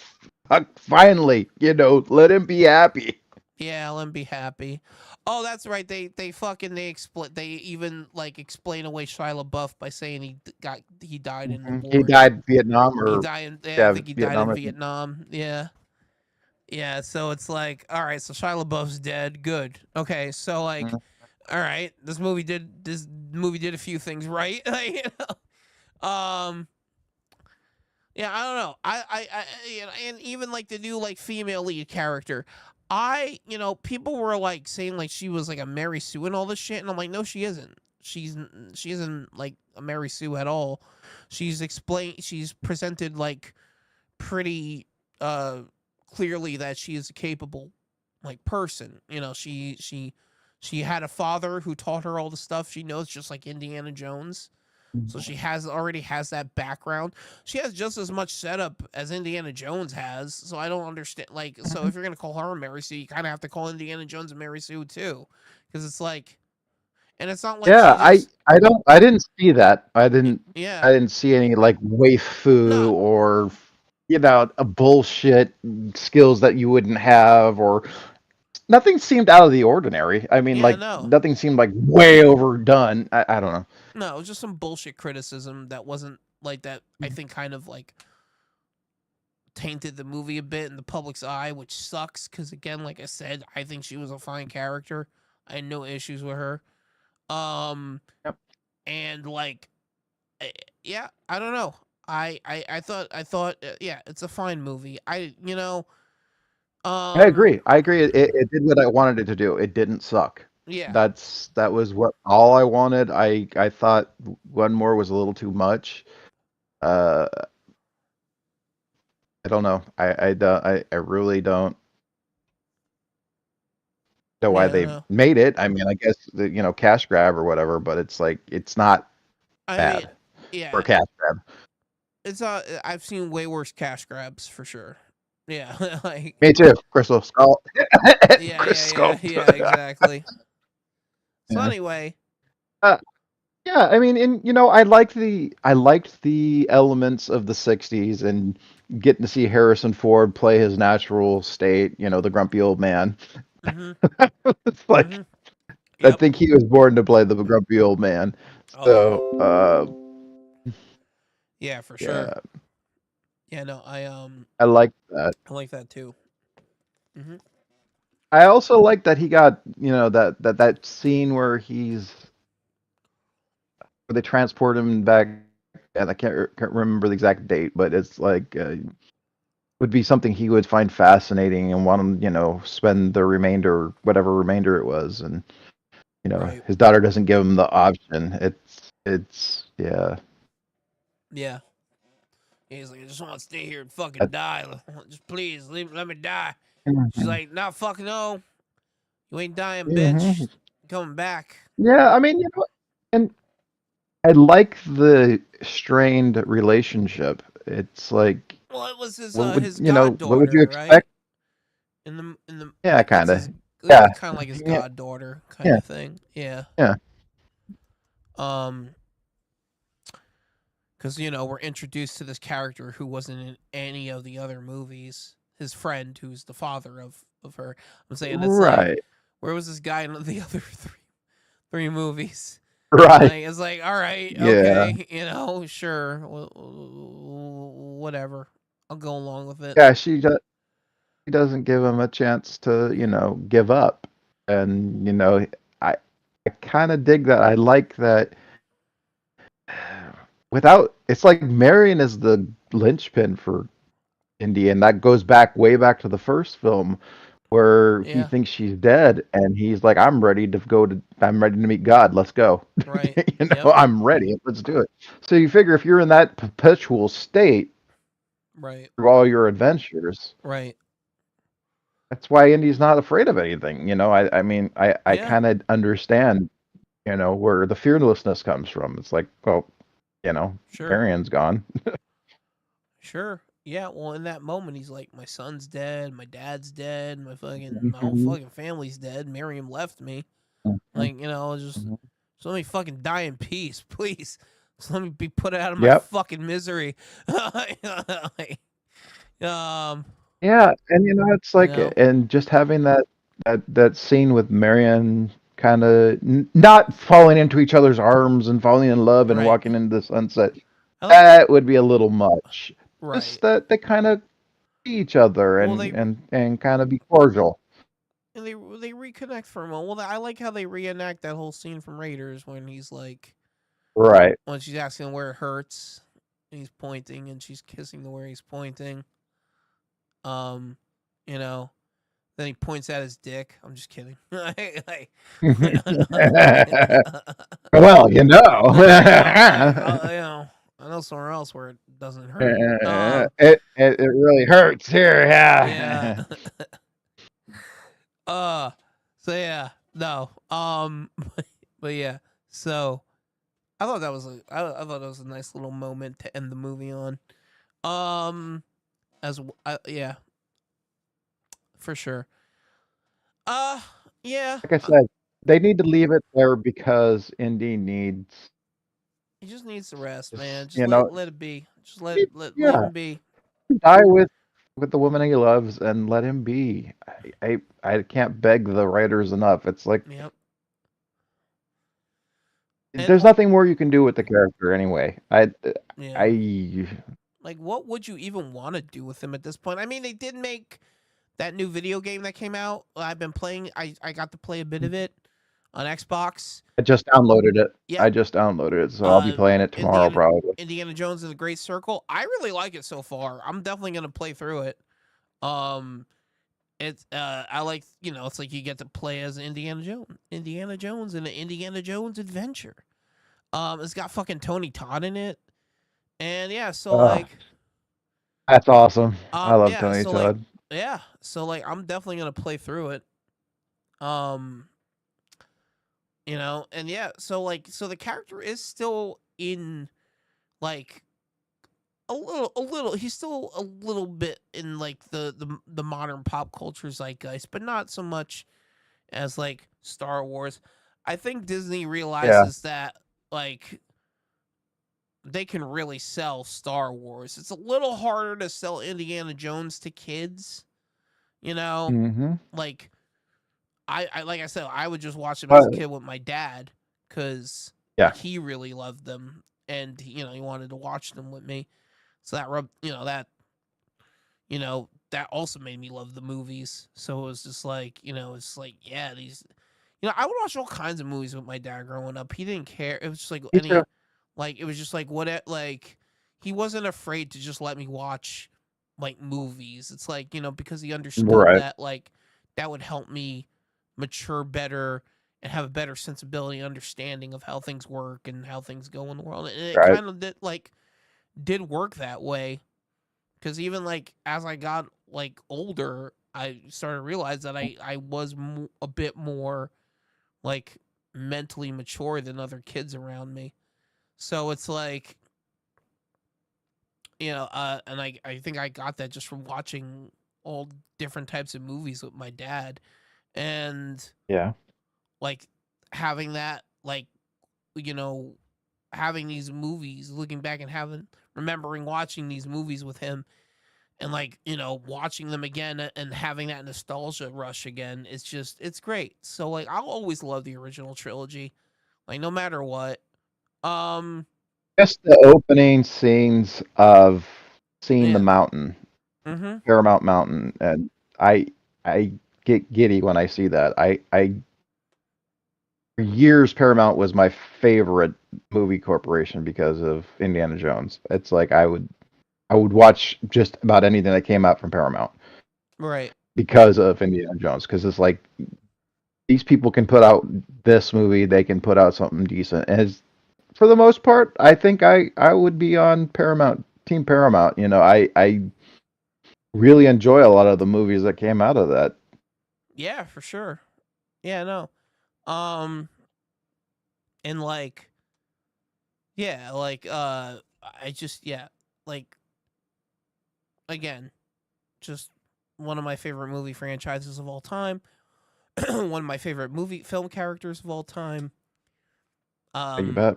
Finally, let him be happy. Yeah, let him be happy. Oh, that's right. They even like explain away Shia LaBeouf by saying he died in the Mhm. He war. died in Vietnam, He or died in, yeah, I yeah, think he died Vietnam. in I think. Vietnam. Yeah. Yeah, so it's like, all right, so Shia LaBeouf's dead. Good. Okay, so like, Mhm. all right, this movie did a few things right. Like, yeah, I don't know. And even like the new like female lead character, people were like saying like she was like a Mary Sue and all this shit, and I'm like, no, she isn't. She isn't like a Mary Sue at all. She's presented like pretty clearly that she is a capable like person. She had a father who taught her all the stuff she knows, just like Indiana Jones. So she already has that background. She has just as much setup as Indiana Jones has. So I don't understand. Like, so if you're gonna call her a Mary Sue, you kind of have to call Indiana Jones a Mary Sue too, because it's like, and it's not like Yeah, she just, I didn't see that. yeah, I didn't see any like waifu no, or a bullshit skills that you wouldn't have, or nothing seemed out of the ordinary. I mean, yeah, like no, nothing seemed like way overdone. I don't know. no, it was just some bullshit criticism that wasn't like that. I think kind of like tainted the movie a bit in the public's eye, which sucks. Because again, like I said, I think she was a fine character. I had no issues with her. Um, Yep. and like, yeah, I don't know. I thought, yeah, it's a fine movie. I Um, agree. I agree. It did what I wanted it to do. It didn't suck. yeah, That was what all I wanted. I thought one more was a little too much. Uh, I don't know. I don't. I really don't know why yeah, they no. made it. I mean, I guess cash grab or whatever, but it's like it's not I mean, bad for a yeah, cash grab. it's I've seen way worse cash grabs for sure. Yeah, like, Me too. Crystal Skull. yeah, Chris yeah, yeah, Skull. yeah, exactly. So Yeah. anyway, Uh, yeah, I mean, and I liked the elements of the '60s and getting to see Harrison Ford play his natural state. The grumpy old man. mm-hmm, It's like mm-hmm, I yep. think he was born to play the grumpy old man. Oh yeah, So, yeah, for sure. yeah, Yeah, no, I like that. I like that too. Mm-hmm. I also like that he got, that scene where they transport him back, and I can't remember the exact date, but it's like would be something he would find fascinating and want to, spend the remainder, whatever remainder it was, and Right. his daughter doesn't give him the option. It's yeah. Yeah. He's like, I just want to stay here and fucking That- die. Just please let me die. She's Mhm. like, nah, fuck no. You ain't dying, bitch. Mhm. Coming back. Yeah, I mean, and I like the strained relationship. It's like Well, it was What would his what would you goddaughter, right? expect? In the Yeah, it's kind of. his Yeah, kind of like his yeah, goddaughter kind yeah, of thing. Yeah. yeah. Um, because we're introduced to this character who wasn't in any of the other movies. His friend, who's the father of her. I'm saying it's like, Right, where was this guy in the other three movies? right. Like it's like, all right, Yeah, okay, sure, whatever. I'll go along with it. yeah. She doesn't give him a chance to give up, and I I kind of dig that. I like that. Without, it's like Marion is the linchpin for Indy, and that goes way back to the first film where he Yeah, thinks she's dead, and he's like, I'm ready to meet God. Let's go. right. Yep. I'm ready. Let's do it. So you figure if you're in that perpetual state Right. through all your adventures, Right. that's why Indy's not afraid of anything. I mean, I Yeah. kind of understand, where the fearlessness comes from. It's like, well, Sure. Marion's gone. Sure. Yeah. Well, in that moment, he's like, my son's dead, my dad's dead, my whole Mhm, fucking family's dead. Miriam left me. mhm, Like, mhm. just let me fucking die in peace, please. Just let me be put out of my Yep. fucking misery. Like, um, Yeah, and it's you like, know, and just having that scene with Marion kind of not falling into each other's arms and falling in love and right. walking into the sunset. I like, That would be a little much. Just right. that they kind of see each other Well, and kind of be cordial. they reconnect for a moment. Well, I like how they reenact that whole scene from Raiders when he's like, Right. when she's asking him where it hurts, and he's pointing, and she's kissing the where he's pointing. Um, you know, then he points at his dick. I'm just kidding. Like, Well, I know somewhere else where it doesn't hurt. it really hurts here. Yeah. Yeah. uh, so yeah, no. But yeah, so I thought that was I thought that was a nice little moment to end the movie on. Um, yeah, for sure. Uh, yeah. Like I said, they need to leave it there because Indy needs He just needs to rest, man. just Just let it be. Just leave yeah, him be. die with the woman he loves and let him be. I can't beg the writers enough. It's like Yep. And there's nothing more you can do with the character anyway. yeah, I like what would you even want to do with him at this point? I mean, they did make that new video game that came out. I've been playing. I got to play a bit of it on Xbox. I just downloaded it. Yeah. So I'll be playing it tomorrow Indiana probably. Indiana Jones and the Great Circle. I really like it so far. I'm definitely gonna play through it. Um, it's I like it's like you get to play as Indiana Jones in an Indiana Jones adventure. It's got fucking Tony Todd in it, and yeah, so Oh, like, that's awesome. I love Tony so like, Todd. yeah, so like, I'm definitely gonna play through it. Um, and yeah, so like, so the character is still in like a little. He's still a little bit in like the modern pop culture zeitgeist, but not so much as like Star Wars. I think Disney Yeah. realizes that like they can really sell Star Wars. It's a little harder to sell Indiana Jones to kids, you know? Mm-hmm. Like I like I said, I would just watch them as But a kid with my dad cuz yeah. like he really loved them and he wanted to watch them with me. So that rub, that also made me love the movies. So it was just like, it's like, yeah, these I would watch all kinds of movies with my dad growing up. He didn't care. It was just like Me too. it was just like like he wasn't afraid to just let me watch like movies. It's like, because he understood Right. that like that would help me mature better and have a better sensibility and understanding of how things work and how things go in the world. And it Right. kind of did work that way because even like as I got like older, I started to realize that I was a bit more like mentally mature than other kids around me. So it's like, and I think I got that just from watching all different types of movies with my dad, and Yeah. like having that, like, you know, having these movies, looking back and remembering watching these movies with him, and like, watching them again and having that nostalgia rush again. It's great. So like, I'll always love the original trilogy, like no matter what. Um, Just the opening scenes of seeing the yeah. mountain, Mm-hmm. Paramount Mountain, and I get giddy when I see that. I for years Paramount was my favorite movie corporation because of Indiana Jones. It's like I would watch just about anything that came out from Paramount Right. because of Indiana Jones. Because it's like these people can put out this movie, they can put out something decent. And for the most part, I think I would be on Paramount, Team Paramount. I really enjoy a lot of the movies that came out of that. Yeah, for sure. Yeah, no. Um, and like, yeah, like, I just, yeah, like, again, just one of my favorite movie franchises of all time. One of my favorite film characters of all time. You Um, bet.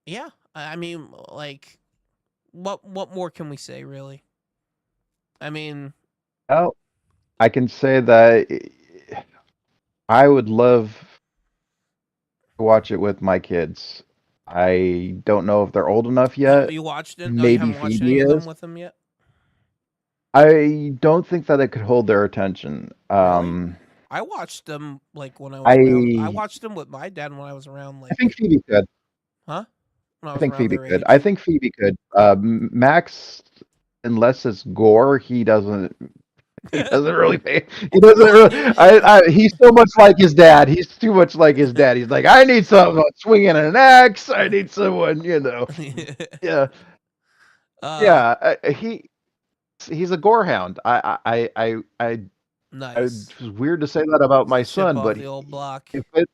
yeah, I mean, like, what more can we say, really? I mean, Well, I can say that I would love to watch it with my kids. I don't know if they're old enough have yet. you watched it? No, you Maybe haven't watched Phoebe any of them is. with them yet. I don't think that it could hold their attention. Really? I watched them like when I was around. I I watched them with my dad when I was around, I think like, Phoebe could. huh? When I I was think around Phoebe their could. I age. think Phoebe could. Max, unless it's gore, he doesn't. He doesn't really pay. He doesn't really. He's so much like his dad. He's too much like his dad. He's like, I need someone swinging an axe. I need someone, Yeah, uh, yeah. He's a gore hound. nice. It's weird to say that about my Chip son, off but the old block. if it,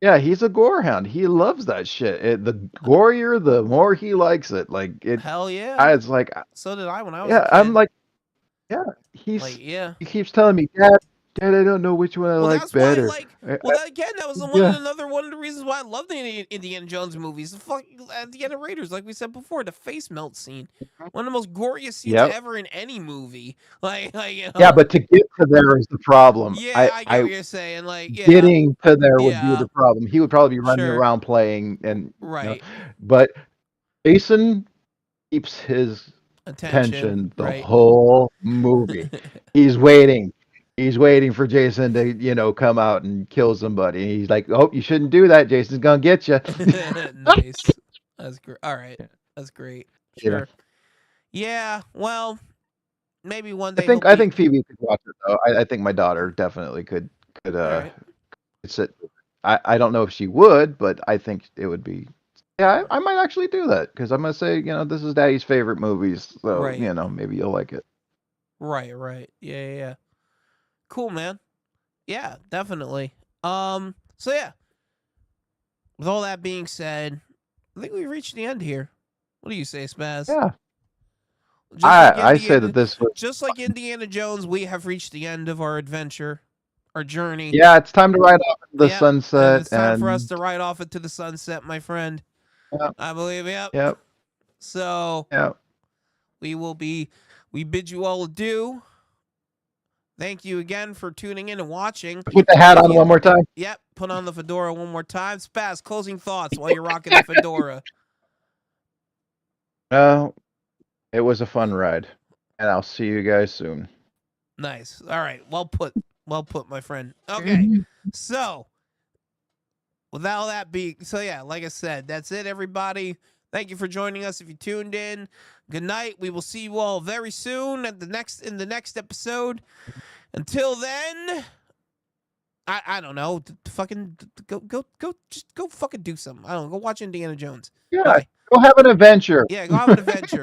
yeah, he's a gore hound. He loves that shit. The gorier, the more he likes it. Like it. Hell yeah. It's like, So did I when I was a yeah. I'm kid. like, yeah. Like, yeah. He keeps telling me, Dad, I don't know which one I Well, like that's why, better. like, I, well, I, that again, that was yeah, another one of the reasons why I love the Indiana Jones movies. The fuck at the end of Raiders, like we said before, the face melt scene, one of the most goriest scenes yep. ever in any movie. Like, Yeah, but to get to there is the problem. yeah, I get what you're saying. Like, yeah, Getting to there would be yeah, the problem. He would probably be running sure, around playing, and right, but Jason keeps his attention, attention the right. whole movie. He's waiting. He's waiting for Jason to, come out and kill somebody. And he's like, "Oh, you shouldn't do that. Jason's gonna get you." Nice. That's great. All right, that's great. Yeah. Sure. Yeah. Well, maybe one I day he'll think I be. think Phoebe could watch it though. I think my daughter definitely could All right. sit. I don't know if she would, but I think it would be. Yeah, I might actually do that because I'm gonna say, this is Daddy's favorite movies, so Right. maybe you'll like it. Right. Right. Yeah. Yeah. Yeah. Cool, man. Yeah, definitely. So yeah, with all that being said, I think we've reached the end here. What do you say, Spaz? Yeah, Just like I say that this was. just like Indiana Jones, we have reached the end of our adventure, our journey. Yeah, it's time to ride off into the Yep, and sunset, it's time for us and to ride off into the sunset, my friend. yep, I believe. Yep. yep, So yep. we bid you all adieu. Thank you again for tuning in and watching. Put the hat on one more time. Yep, put on the fedora one more time. Spaz, closing thoughts while you're rocking the fedora. No, it was a fun ride, and I'll see you guys soon. Nice. All right. Well put, my friend. Okay. So, without that being, so yeah, like I said, that's it, everybody. Thank you for joining us. If you tuned in, good night. We will see you all very soon in the next episode. Until then, I don't know. Fucking just go fucking do something. I don't know. Go watch Indiana Jones. Yeah, Bye. go have an adventure. Yeah, go have an adventure.